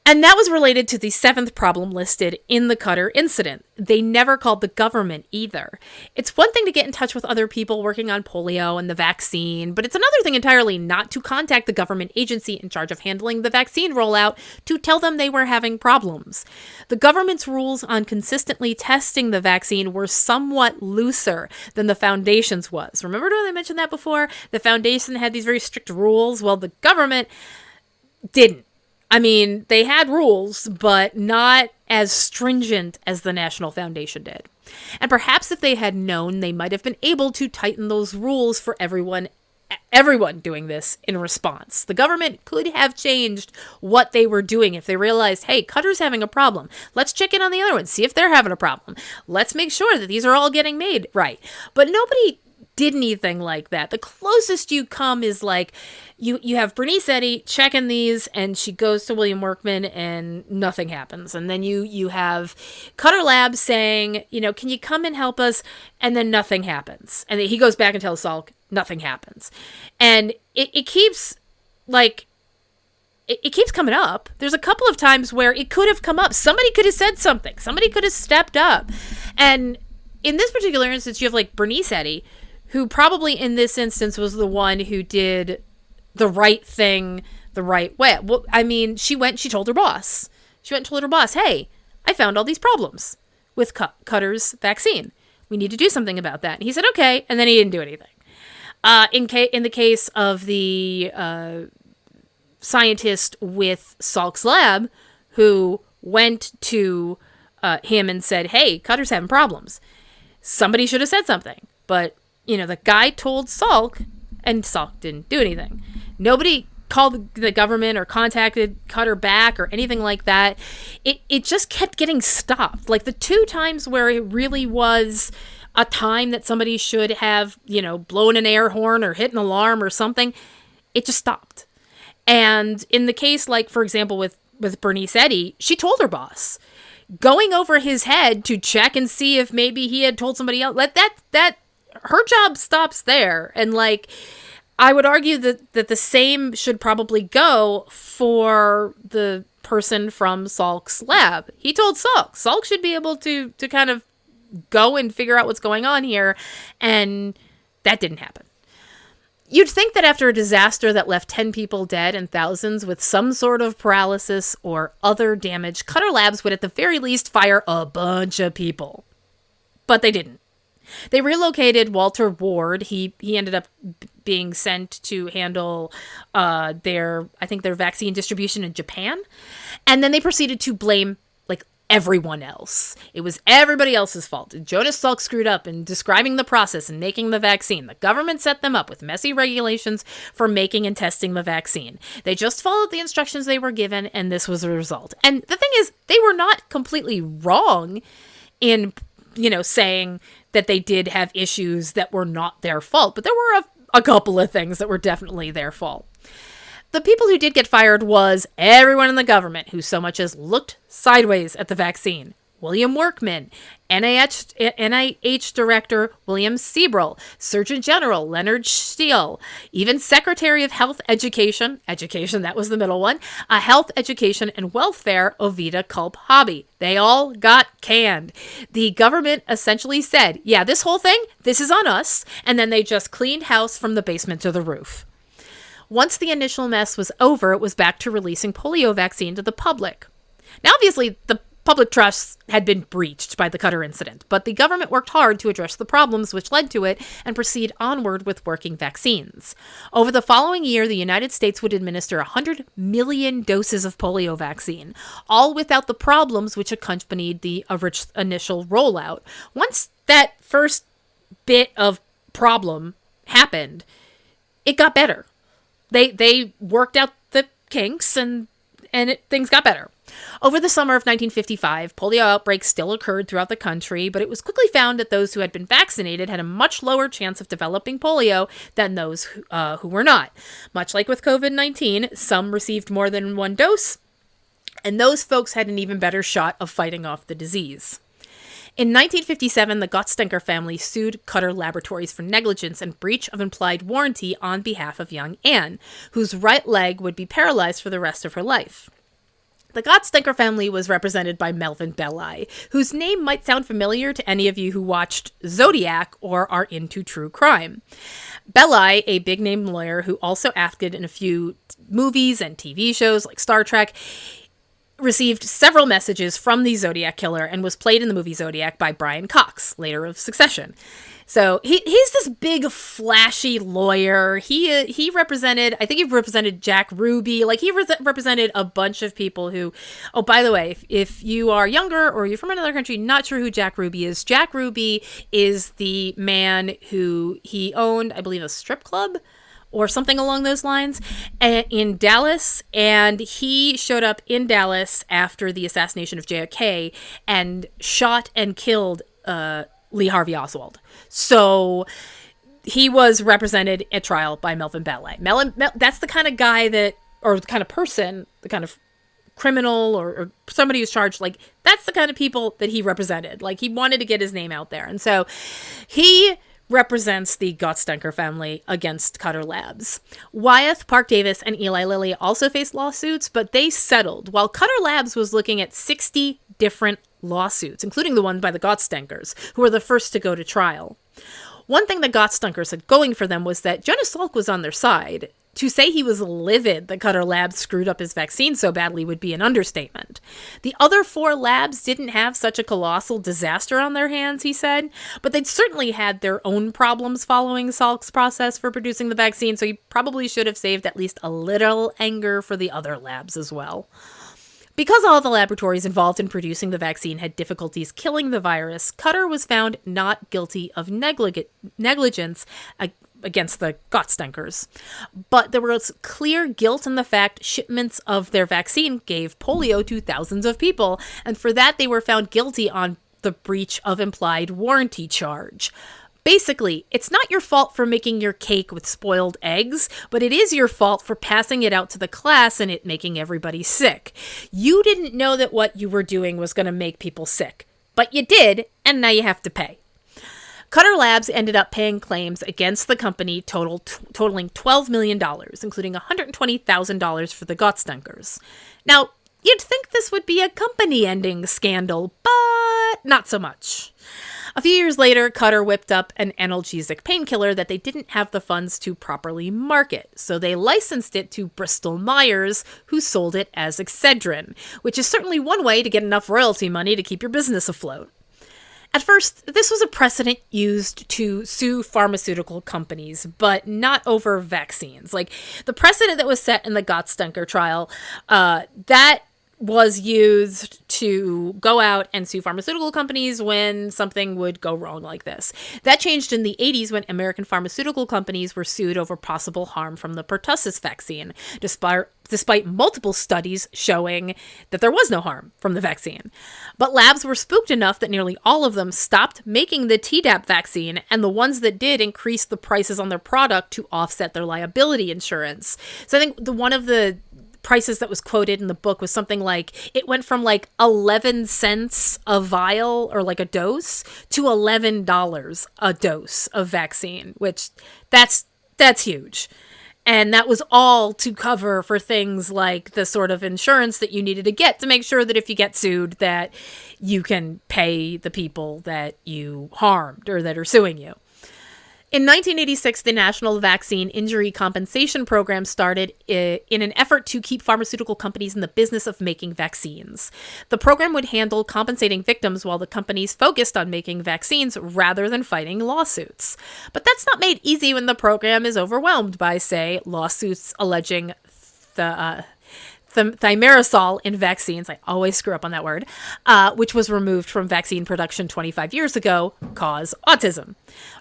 And that was related to the 7th problem listed in the Cutter incident. They never called the government either. It's one thing to get in touch with other people working on polio and the vaccine, but it's another thing entirely not to contact the government agency in charge of handling the vaccine rollout to tell them they were having problems. The government's rules on consistently testing the vaccine were somewhat looser than the foundation's was. Remember when I mentioned that before? The foundation had these very strict rules. Well, the government didn't. I mean, they had rules, but not as stringent as the National Foundation did. And perhaps if they had known, they might have been able to tighten those rules for everyone doing this in response. The government could have changed what they were doing if they realized, hey, Cutter's having a problem. Let's check in on the other one, see if they're having a problem. Let's make sure that these are all getting made right. But nobody did anything like that. The closest you come is like, you have Bernice Eddy checking these, and she goes to William Workman, and nothing happens. And then you have Cutter Labs saying, can you come and help us? And then nothing happens. And then he goes back and tells Salk, nothing happens. And it keeps, it keeps coming up. There's a couple of times where it could have come up. Somebody could have said something. Somebody could have stepped up. And in this particular instance, you have, Bernice Eddy, who probably in this instance was the one who did the right thing the right way. Well, I mean, she told her boss. She went and told her boss, hey, I found all these problems with Cutter's vaccine. We need to do something about that. And he said, okay. And then he didn't do anything. In the case of the scientist with Salk's lab, who went to him and said, hey, Cutter's having problems. Somebody should have said something. But, the guy told Salk, and Salk didn't do anything. Nobody called the government or contacted Cutter back or anything like that. It just kept getting stopped. Like the 2 times where it really was a time that somebody should have, blown an air horn or hit an alarm or something, it just stopped. And in the case, for example, with Bernice Eddy, she told her boss, going over his head to check and see if maybe he had told somebody else. That her job stops there. And I would argue that the same should probably go for the person from Salk's lab. He told Salk. Salk should be able to kind of go and figure out what's going on here. And that didn't happen. You'd think that after a disaster that left 10 people dead and thousands with some sort of paralysis or other damage, Cutter Labs would at the very least fire a bunch of people. But they didn't. They relocated Walter Ward. He ended up being sent to handle their vaccine distribution in Japan. And then they proceeded to blame everyone else. It was everybody else's fault. Jonas Salk screwed up in describing the process and making the vaccine. The government set them up with messy regulations for making and testing the vaccine. They just followed the instructions they were given, and this was the result. And the thing is, they were not completely wrong in, saying that they did have issues that were not their fault, but there were a couple of things that were definitely their fault. The people who did get fired was everyone in the government who so much as looked sideways at the vaccine. William Workman, NIH Director William Seabrill, Surgeon General Leonard Steele, even Secretary of Health Education, that was the middle one, Health Education and Welfare, Ovida Culp Hobby. They all got canned. The government essentially said, yeah, this whole thing, this is on us, and then they just cleaned house from the basement to the roof. Once the initial mess was over, it was back to releasing polio vaccine to the public. Now, obviously, the public trust had been breached by the Cutter incident, but the government worked hard to address the problems which led to it and proceed onward with working vaccines. Over the following year, the United States would administer 100 million doses of polio vaccine, all without the problems which accompanied the initial rollout. Once that first bit of problem happened, it got better. They worked out the kinks and things got better. Over the summer of 1955, polio outbreaks still occurred throughout the country, but it was quickly found that those who had been vaccinated had a much lower chance of developing polio than those who were not. Much like with COVID-19, some received more than one dose, and those folks had an even better shot of fighting off the disease. In 1957, the Gottsdenker family sued Cutter Laboratories for negligence and breach of implied warranty on behalf of young Anne, whose right leg would be paralyzed for the rest of her life. The Gottsdenker family was represented by Melvin Belli, whose name might sound familiar to any of you who watched Zodiac or are into true crime. Belli, a big-name lawyer who also acted in a few movies and TV shows like Star Trek, received several messages from the Zodiac Killer and was played in the movie Zodiac by Brian Cox, later of Succession. So he's this big, flashy lawyer. He represented, I think he represented Jack Ruby. He represented a bunch of people who, oh, by the way, if you are younger or you're from another country, not sure who Jack Ruby is. Jack Ruby is the man who he owned, I believe, a strip club or something along those lines, in Dallas, and he showed up in Dallas after the assassination of JFK and shot and killed Lee Harvey Oswald. So he was represented at trial by Melvin Belli. That's the kind of guy that, or the kind of person, the kind of criminal or somebody who's charged, that's the kind of people that he represented. He wanted to get his name out there. And so he represents the Gottsdenker family against Cutter Labs. Wyeth, Park Davis, and Eli Lilly also faced lawsuits, but they settled, while Cutter Labs was looking at 60 different lawsuits, including the one by the Gottsdenkers, who were the first to go to trial. One thing the Gottsdenkers had going for them was that Jonas Salk was on their side. To say he was livid that Cutter Labs screwed up his vaccine so badly would be an understatement. The other 4 labs didn't have such a colossal disaster on their hands, he said, but they'd certainly had their own problems following Salk's process for producing the vaccine, so he probably should have saved at least a little anger for the other labs as well. Because all the laboratories involved in producing the vaccine had difficulties killing the virus, Cutter was found not guilty of negligence against the Gottsdenkers. But there was clear guilt in the fact shipments of their vaccine gave polio to thousands of people, and for that they were found guilty on the breach of implied warranty charge. Basically, it's not your fault for making your cake with spoiled eggs, but it is your fault for passing it out to the class and it making everybody sick. You didn't know that what you were doing was going to make people sick, but you did, and now you have to pay. Cutter Labs ended up paying claims against the company totaling $12 million, including $120,000 for the Gottsdenkers. Now, you'd think this would be a company-ending scandal, but not so much. A few years later, Cutter whipped up an analgesic painkiller that they didn't have the funds to properly market, so they licensed it to Bristol Myers, who sold it as Excedrin, which is certainly one way to get enough royalty money to keep your business afloat. At first, this was a precedent used to sue pharmaceutical companies, but not over vaccines. Like, the precedent that was set in the Gottstunker trial, that was used to go out and sue pharmaceutical companies when something would go wrong like this. That changed in the 80s when American pharmaceutical companies were sued over possible harm from the pertussis vaccine, despite multiple studies showing that there was no harm from the vaccine. But labs were spooked enough that nearly all of them stopped making the Tdap vaccine, and the ones that did increased the prices on their product to offset their liability insurance. So I think one of the prices that was quoted in the book was something like, it went from like 11 cents a vial or like a dose to $11 a dose of vaccine, which that's huge. And that was all to cover for things like the sort of insurance that you needed to get to make sure that if you get sued that you can pay the people that you harmed or that are suing you. In 1986, the National Vaccine Injury Compensation Program started in an effort to keep pharmaceutical companies in the business of making vaccines. The program would handle compensating victims while the companies focused on making vaccines rather than fighting lawsuits. But that's not made easy when the program is overwhelmed by, say, lawsuits alleging thimerosal in vaccines, I always screw up on that word, which was removed from vaccine production 25 years ago, cause autism.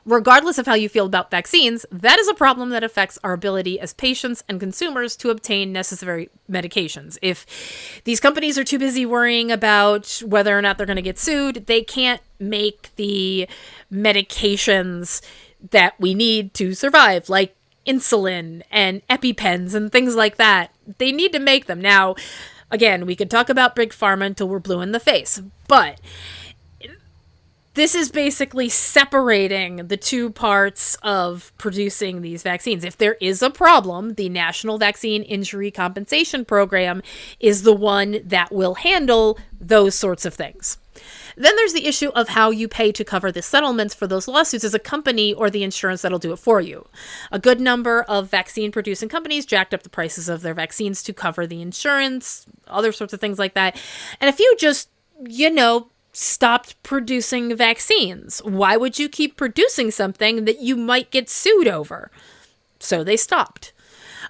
Regardless of how you feel about vaccines, that is a problem that affects our ability as patients and consumers to obtain necessary medications. If these companies are too busy worrying about whether or not they're going to get sued, they can't make the medications that we need to survive, like insulin and EpiPens and things like that. They need to make them. Now, again, we could talk about Big Pharma until we're blue in the face, but this is basically separating the two parts of producing these vaccines. If there is a problem, the National Vaccine Injury Compensation Program is the one that will handle those sorts of things. Then there's the issue of how you pay to cover the settlements for those lawsuits as a company or the insurance that'll do it for you. A good number of vaccine-producing companies jacked up the prices of their vaccines to cover the insurance, other sorts of things like that. And if you just, stopped producing vaccines, why would you keep producing something that you might get sued over? So they stopped.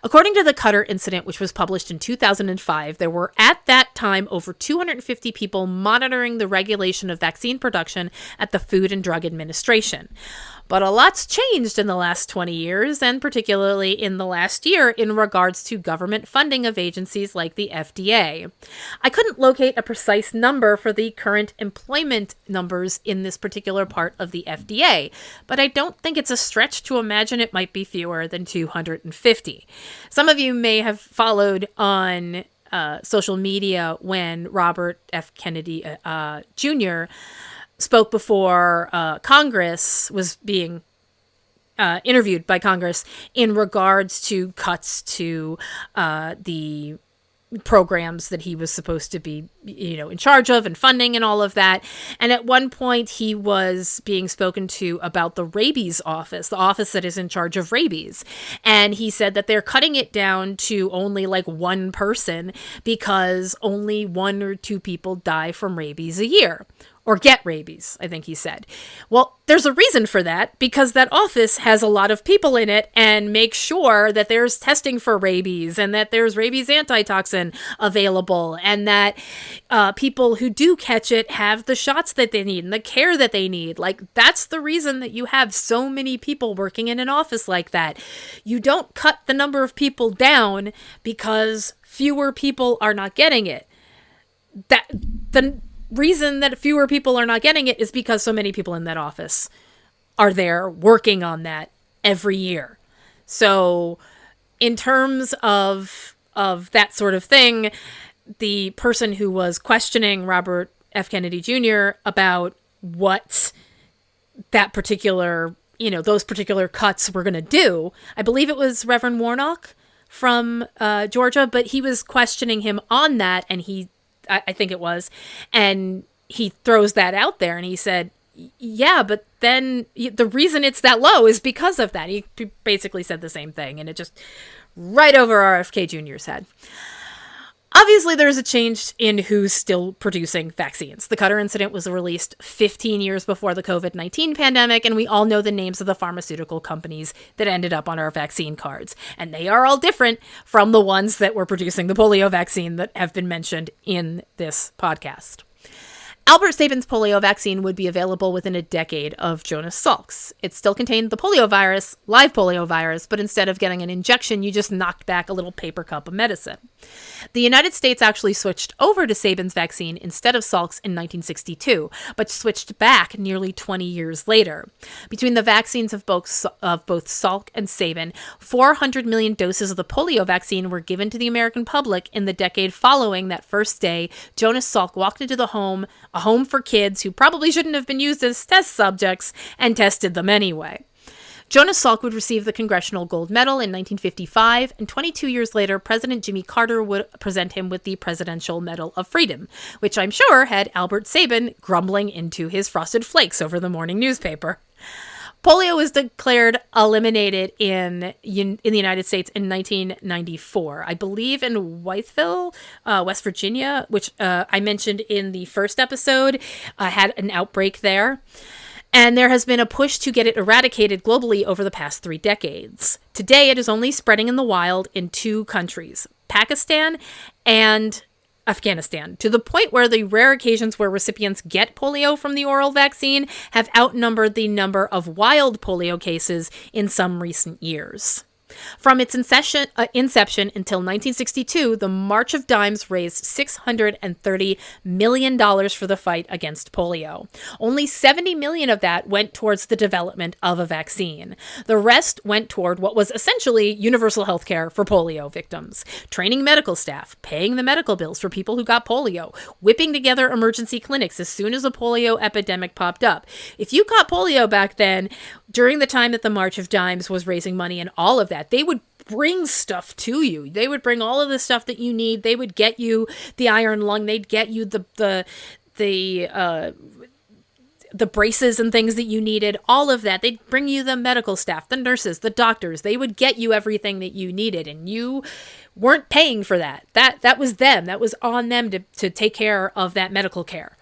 According to the Cutter incident, which was published in 2005, there were at that time over 250 people monitoring the regulation of vaccine production at the Food and Drug Administration. But a lot's changed in the last 20 years, and particularly in the last year, in regards to government funding of agencies like the FDA. I couldn't locate a precise number for the current employment numbers in this particular part of the FDA, but I don't think it's a stretch to imagine it might be fewer than 250. Some of you may have followed on social media when Robert F. Kennedy Jr. spoke before Congress was being interviewed by Congress in regards to cuts to the programs that he was supposed to be, in charge of and funding and all of that. And at one point he was being spoken to about the rabies office, the office that is in charge of rabies. And he said that they're cutting it down to only like one person because only 1 or 2 people die from rabies a year. Or get rabies, I think he said. Well, there's a reason for that, because that office has a lot of people in it and makes sure that there's testing for rabies and that there's rabies antitoxin available and that people who do catch it have the shots that they need and the care that they need. Like, that's the reason that you have so many people working in an office like that. You don't cut the number of people down because fewer people are not getting it. The reason that fewer people are not getting it is because so many people in that office are there working on that every year. So in terms of that sort of thing, the person who was questioning Robert F. Kennedy Jr. about what that particular, those particular cuts were going to do, I believe it was Reverend Warnock from Georgia, but he was questioning him on that, and I think it was, and he throws that out there and he said, yeah, but then the reason it's that low is because of that. He basically said the same thing, and it just right over RFK Jr.'s head. Obviously, there's a change in who's still producing vaccines. The Cutter incident was released 15 years before the COVID-19 pandemic, and we all know the names of the pharmaceutical companies that ended up on our vaccine cards. And they are all different from the ones that were producing the polio vaccine that have been mentioned in this podcast. Albert Sabin's polio vaccine would be available within a decade of Jonas Salk's. It still contained the polio virus, live polio virus, but instead of getting an injection, you just knocked back a little paper cup of medicine. The United States actually switched over to Sabin's vaccine instead of Salk's in 1962, but switched back nearly 20 years later. Between the vaccines of both Salk and Sabin, 400 million doses of the polio vaccine were given to the American public in the decade following that first day Jonas Salk walked into the home, a home for kids who probably shouldn't have been used as test subjects, and tested them anyway. Jonas Salk would receive the Congressional Gold Medal in 1955, and 22 years later, President Jimmy Carter would present him with the Presidential Medal of Freedom, which I'm sure had Albert Sabin grumbling into his Frosted Flakes over the morning newspaper. Polio was declared eliminated in the United States in 1994. I believe in Wytheville, West Virginia, which I mentioned in the first episode, had an outbreak there. And there has been a push to get it eradicated globally over the past 3 decades. Today, it is only spreading in the wild in 2 countries, Pakistan and Afghanistan, to the point where the rare occasions where recipients get polio from the oral vaccine have outnumbered the number of wild polio cases in some recent years. From its inception until 1962, the March of Dimes raised $630 million for the fight against polio. Only $70 million of that went towards the development of a vaccine. The rest went toward what was essentially universal health care for polio victims, training medical staff, paying the medical bills for people who got polio, whipping together emergency clinics as soon as a polio epidemic popped up. If you caught polio back then, during the time that the March of Dimes was raising money and all of that, they would bring stuff to you. They would bring all of the stuff that you need. They would get you the iron lung. They'd get you the braces and things that you needed, all of that. They'd bring you the medical staff, the nurses, the doctors. They would get you everything that you needed, and you weren't paying for that. That was them. That was on them to take care of that medical care.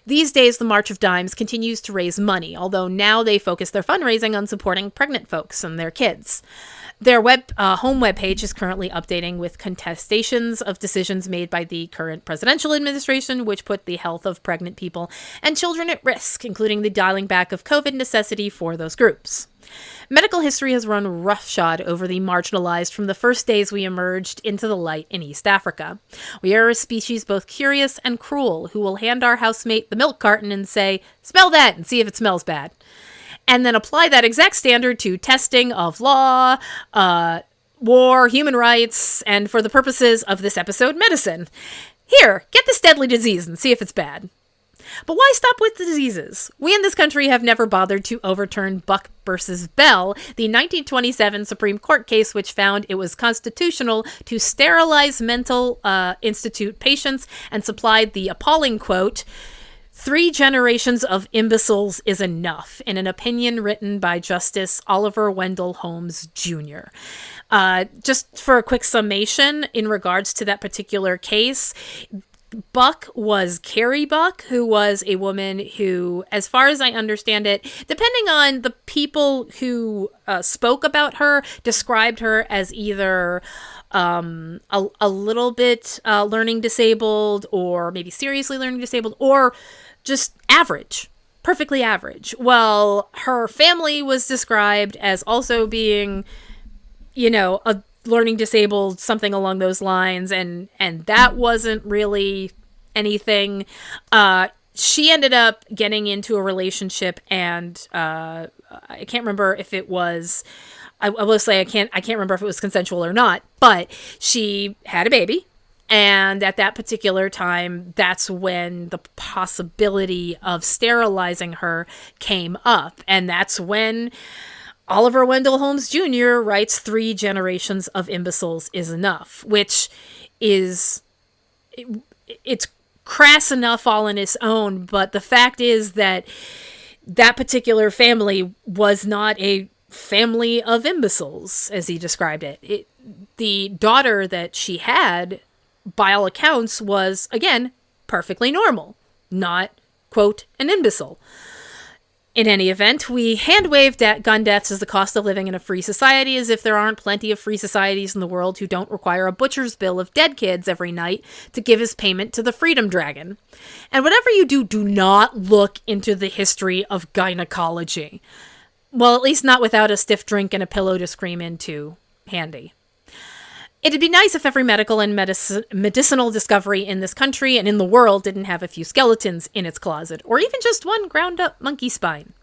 These days, the March of Dimes continues to raise money, although now they focus their fundraising on supporting pregnant folks and their kids. Their home webpage is currently updating with contestations of decisions made by the current presidential administration, which put the health of pregnant people and children at risk, including the dialing back of COVID necessity for those groups. Medical history has run roughshod over the marginalized from the first days we emerged into the light in East Africa. We are a species both curious and cruel who will hand our housemate the milk carton and say, "Smell that and see if it smells bad." And then apply that exact standard to testing of law, war, human rights, and for the purposes of this episode, medicine. Here, get this deadly disease and see if it's bad. But why stop with the diseases? We in this country have never bothered to overturn Buck versus Bell, the 1927 Supreme Court case which found it was constitutional to sterilize mental institute patients and supplied the appalling quote, "3 generations of imbeciles is enough," in an opinion written by Justice Oliver Wendell Holmes, Jr. Just for a quick summation in regards to that particular case, Buck was Carrie Buck, who was a woman who, as far as I understand it, depending on the people who spoke about her, described her as either a little bit learning disabled, or maybe seriously learning disabled, or just average, perfectly average. Well, her family was described as also being, a learning disabled, something along those lines, and that wasn't really anything. She ended up getting into a relationship, and I can't remember if it was, I will say I can't remember if it was consensual or not, but she had a baby. And at that particular time, that's when the possibility of sterilizing her came up. And that's when Oliver Wendell Holmes Jr. writes 3 generations of imbeciles is enough, which is, it's crass enough all on its own. But the fact is that that particular family was not a family of imbeciles, as he described it. The daughter that she had, by all accounts, was, again, perfectly normal, not, quote, an imbecile. In any event, we hand-wave gun deaths as the cost of living in a free society, as if there aren't plenty of free societies in the world who don't require a butcher's bill of dead kids every night to give his payment to the Freedom Dragon. And whatever you do, do not look into the history of gynecology. Well, at least not without a stiff drink and a pillow to scream into handy. It'd be nice if every medical and medicinal discovery in this country and in the world didn't have a few skeletons in its closet, or even just one ground-up monkey spine.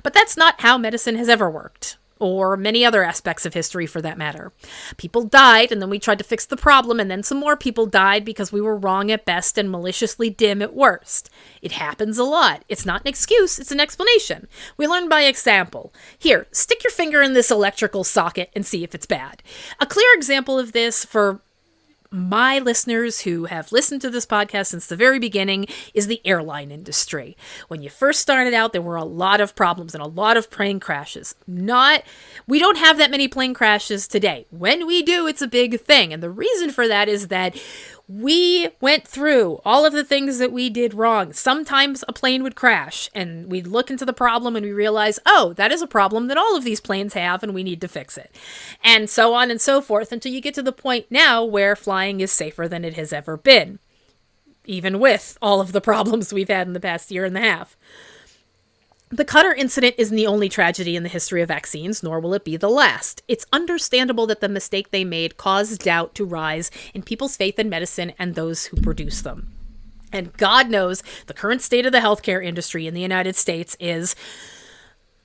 But that's not how medicine has ever worked, or many other aspects of history for that matter. People died, and then we tried to fix the problem, and then some more people died because we were wrong at best and maliciously dim at worst. It happens a lot. It's not an excuse, it's an explanation. We learn by example. Here, stick your finger in this electrical socket and see if it's bad. A clear example of this for my listeners who have listened to this podcast since the very beginning is the airline industry. When you first started out, there were a lot of problems and a lot of plane crashes. We don't have that many plane crashes today. When we do, it's a big thing. And the reason for that is that we went through all of the things that we did wrong. Sometimes a plane would crash and we'd look into the problem and we realize, oh, that is a problem that all of these planes have and we need to fix it. And so on and so forth until you get to the point now where flying is safer than it has ever been, even with all of the problems we've had in the past year and a half. The Cutter incident isn't the only tragedy in the history of vaccines, nor will it be the last. It's understandable that the mistake they made caused doubt to rise in people's faith in medicine and those who produce them. And God knows the current state of the healthcare industry in the United States is,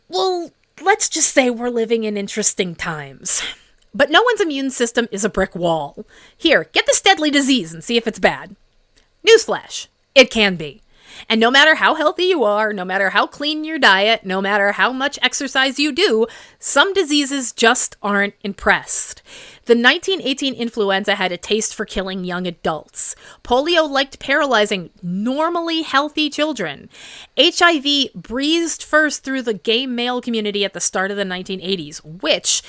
well, let's just say we're living in interesting times. But no one's immune system is a brick wall. Here, get this deadly disease and see if it's bad. Newsflash, it can be. And no matter how healthy you are, no matter how clean your diet, no matter how much exercise you do, some diseases just aren't impressed. The 1918 influenza had a taste for killing young adults. Polio liked paralyzing normally healthy children. HIV breezed first through the gay male community at the start of the 1980s, which,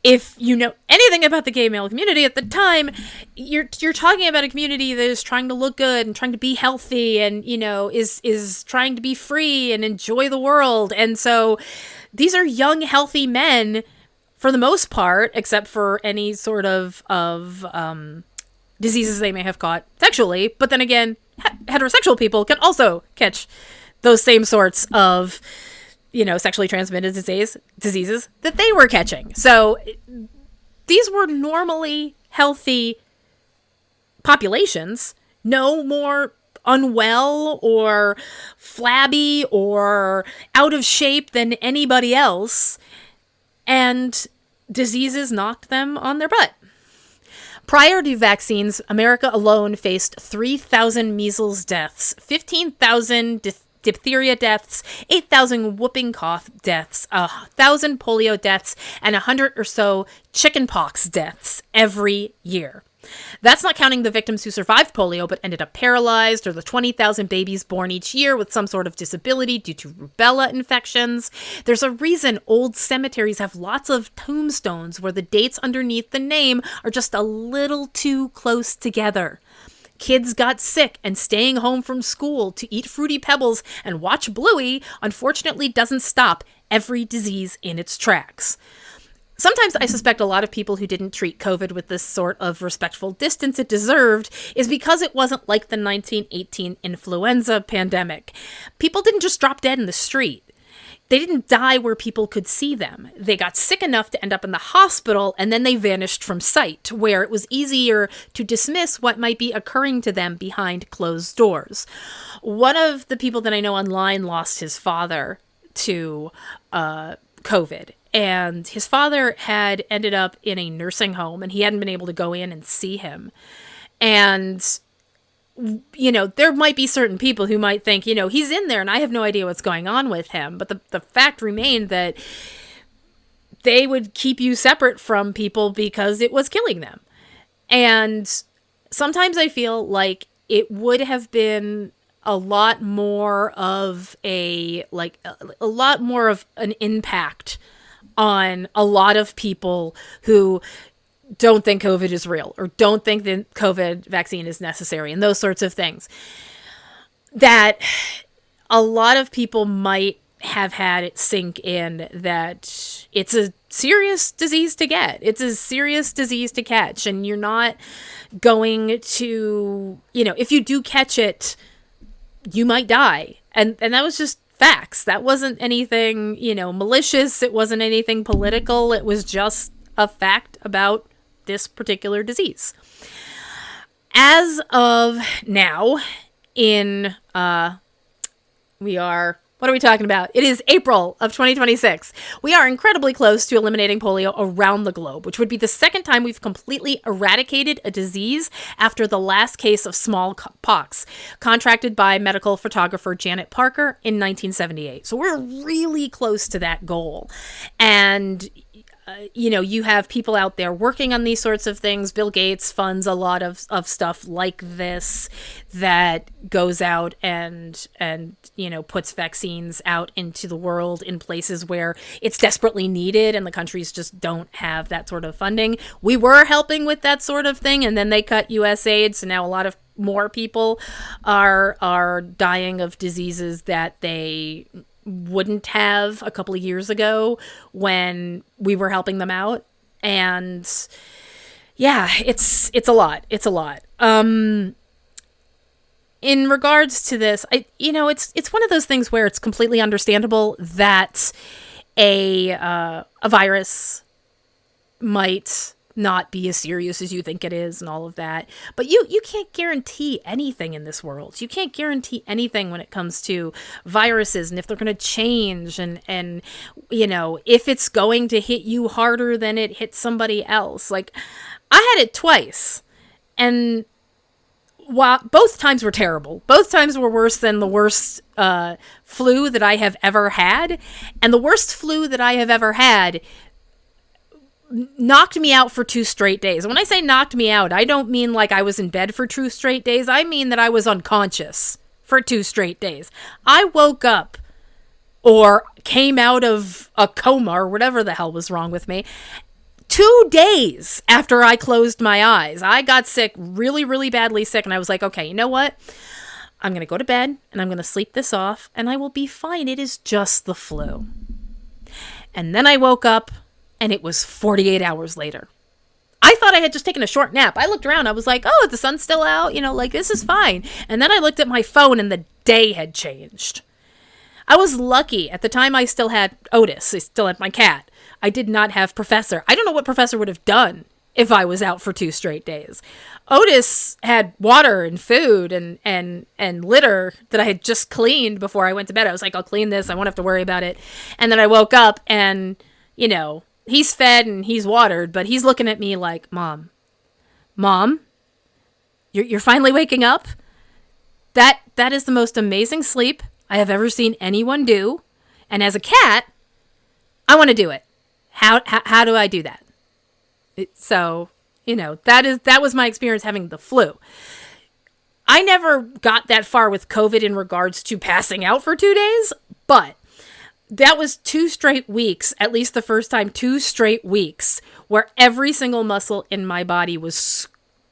if you know anything about the gay male community at the time, you're talking about a community that is trying to look good and trying to be healthy and, is trying to be free and enjoy the world. And so these are young, healthy men for the most part, except for any sort of diseases they may have caught sexually. But then again, heterosexual people can also catch those same sorts of sexually transmitted diseases that they were catching. So these were normally healthy populations, no more unwell or flabby or out of shape than anybody else, and diseases knocked them on their butt. Prior to vaccines, America alone faced 3,000 measles deaths, 15,000 diphtheria deaths, 8,000 whooping cough deaths, 1,000 polio deaths, and 100 or so chickenpox deaths every year. That's not counting the victims who survived polio but ended up paralyzed, or the 20,000 babies born each year with some sort of disability due to rubella infections. There's a reason old cemeteries have lots of tombstones where the dates underneath the name are just a little too close together. Kids got sick, and staying home from school to eat Fruity Pebbles and watch Bluey unfortunately doesn't stop every disease in its tracks. Sometimes I suspect a lot of people who didn't treat COVID with this sort of respectful distance it deserved is because it wasn't like the 1918 influenza pandemic. People didn't just drop dead in the street. They didn't die where people could see them. They got sick enough to end up in the hospital, and then they vanished from sight, where it was easier to dismiss what might be occurring to them behind closed doors. One of the people that I know online lost his father to COVID, and his father had ended up in a nursing home, and he hadn't been able to go in and see him. And there might be certain people who might think, he's in there and I have no idea what's going on with him. But the fact remained that they would keep you separate from people because it was killing them. And sometimes I feel like it would have been a lot more of a lot more of an impact on a lot of people who don't think COVID is real or don't think the COVID vaccine is necessary and those sorts of things. That a lot of people might have had it sink in that it's a serious disease to get. It's a serious disease to catch. And you're not going to, if you do catch it, you might die. And that was just facts. That wasn't anything, malicious. It wasn't anything political. It was just a fact about this particular disease. As of now, what are we talking about? It is April of 2026. We are incredibly close to eliminating polio around the globe, which would be the second time we've completely eradicated a disease after the last case of smallpox, contracted by medical photographer Janet Parker in 1978. So we're really close to that goal. And you have people out there working on these sorts of things. Bill Gates funds a lot of stuff like this that goes out and puts vaccines out into the world in places where it's desperately needed and the countries just don't have that sort of funding. We were helping with that sort of thing, and then they cut US aid, so now a lot of more people are dying of diseases that they wouldn't have a couple of years ago when we were helping them out. And yeah, it's a lot. It's a lot. In regards to this, it's one of those things where it's completely understandable that a virus might not be as serious as you think it is and all of that. But you can't guarantee anything in this world. You can't guarantee anything when it comes to viruses and if they're going to change and if it's going to hit you harder than it hit somebody else. Like, I had it twice, and while both times were terrible, both times were worse than the worst flu that I have ever had. And the worst flu that I have ever had knocked me out for 2 straight days. When I say knocked me out, I don't mean like I was in bed for 2 straight days. I mean that I was unconscious for 2 straight days. I woke up or came out of a coma or whatever the hell was wrong with me 2 days after I closed my eyes. I got sick, really, really badly sick. And I was like, okay, you know what? I'm going to go to bed and I'm going to sleep this off and I will be fine. It is just the flu. And then I woke up and it was 48 hours later. I thought I had just taken a short nap. I looked around. I was like, oh, the sun's still out. This is fine. And then I looked at my phone and the day had changed. I was lucky. At the time, I still had Otis. I still had my cat. I did not have Professor. I don't know what Professor would have done if I was out for 2 straight days. Otis had water and food and litter that I had just cleaned before I went to bed. I was like, I'll clean this. I won't have to worry about it. And then I woke up and, he's fed and he's watered, but he's looking at me like, Mom, you're finally waking up? That is the most amazing sleep I have ever seen anyone do. And as a cat, I want to do it. How do I do that? That was my experience having the flu. I never got that far with COVID in regards to passing out for 2 days, but that was 2 straight weeks, at least the first time, 2 straight weeks, where every single muscle in my body was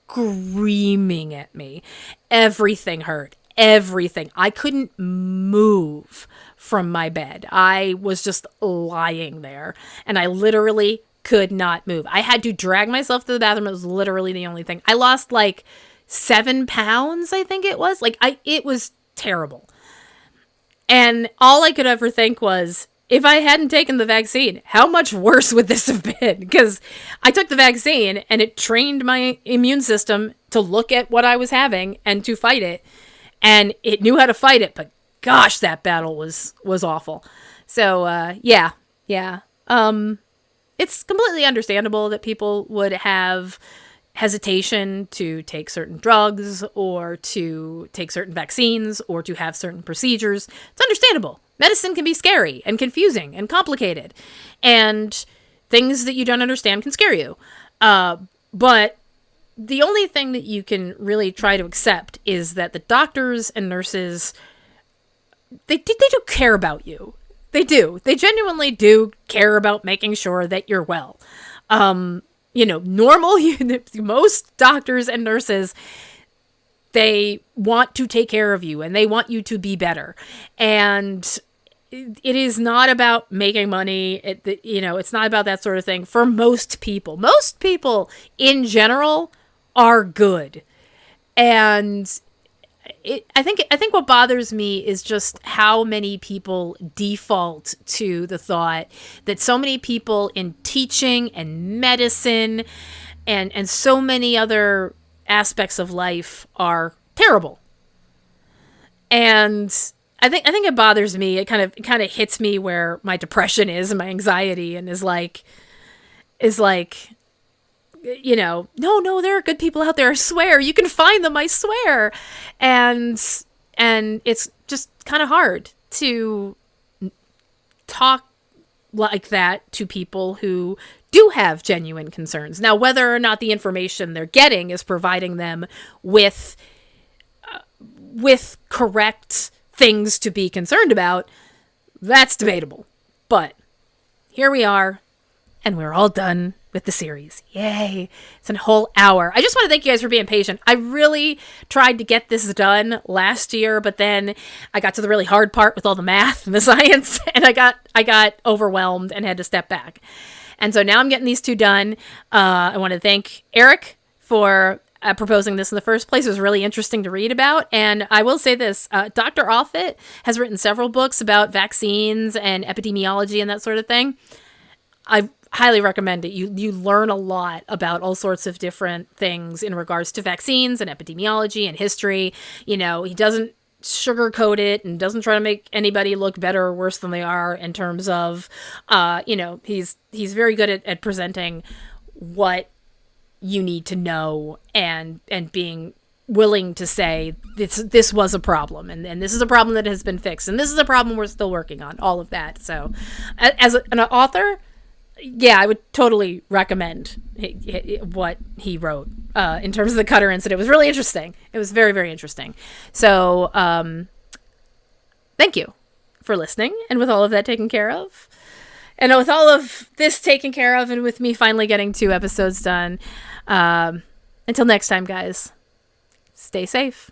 screaming at me. Everything hurt. Everything. I couldn't move from my bed. I was just lying there, and I literally could not move. I had to drag myself to the bathroom. It was literally the only thing. I lost 7 pounds, I think it was. It was terrible. And all I could ever think was, if I hadn't taken the vaccine, how much worse would this have been? Because I took the vaccine and it trained my immune system to look at what I was having and to fight it. And it knew how to fight it, but gosh, that battle was awful. So, yeah. It's completely understandable that people would have hesitation to take certain drugs or to take certain vaccines or to have certain procedures. It's understandable. Medicine can be scary and confusing and complicated, and things that you don't understand can scare you. But the only thing that you can really try to accept is that the doctors and nurses, they do care about you. They do. They genuinely do care about making sure that you're well. Most doctors and nurses, they want to take care of you and they want you to be better. And it is not about making money. It's not about that sort of thing for most people. Most people in general are good. And I think what bothers me is just how many people default to the thought that so many people in teaching and medicine and so many other aspects of life are terrible. And I think it bothers me. It kind of hits me where my depression is and my anxiety, and is like, no, there are good people out there. I swear, you can find them. I swear, and it's just kind of hard to talk like that to people who do have genuine concerns. Now, whether or not the information they're getting is providing them with correct things to be concerned about, that's debatable. But here we are, and we're all done with the series. Yay. It's a whole hour. I just want to thank you guys for being patient. I really tried to get this done last year, but then I got to the really hard part with all the math and the science, and I got overwhelmed and had to step back. And so now I'm getting these two done. I want to thank Eric for proposing this in the first place. It was really interesting to read about. And I will say this, Dr. Offit has written several books about vaccines and epidemiology and that sort of thing. I highly recommend it. You learn a lot about all sorts of different things in regards to vaccines and epidemiology and history. He doesn't sugarcoat it and doesn't try to make anybody look better or worse than they are in terms of, he's very good at presenting what you need to know and being willing to say this was a problem and this is a problem that has been fixed and this is a problem we're still working on, all of that. So as an author, yeah, I would totally recommend what he wrote in terms of the Cutter incident. It was really interesting. It was very, very interesting. So thank you for listening. And with all of that taken care of, and with all of this taken care of, and with me finally getting 2 episodes done, until next time, guys, stay safe.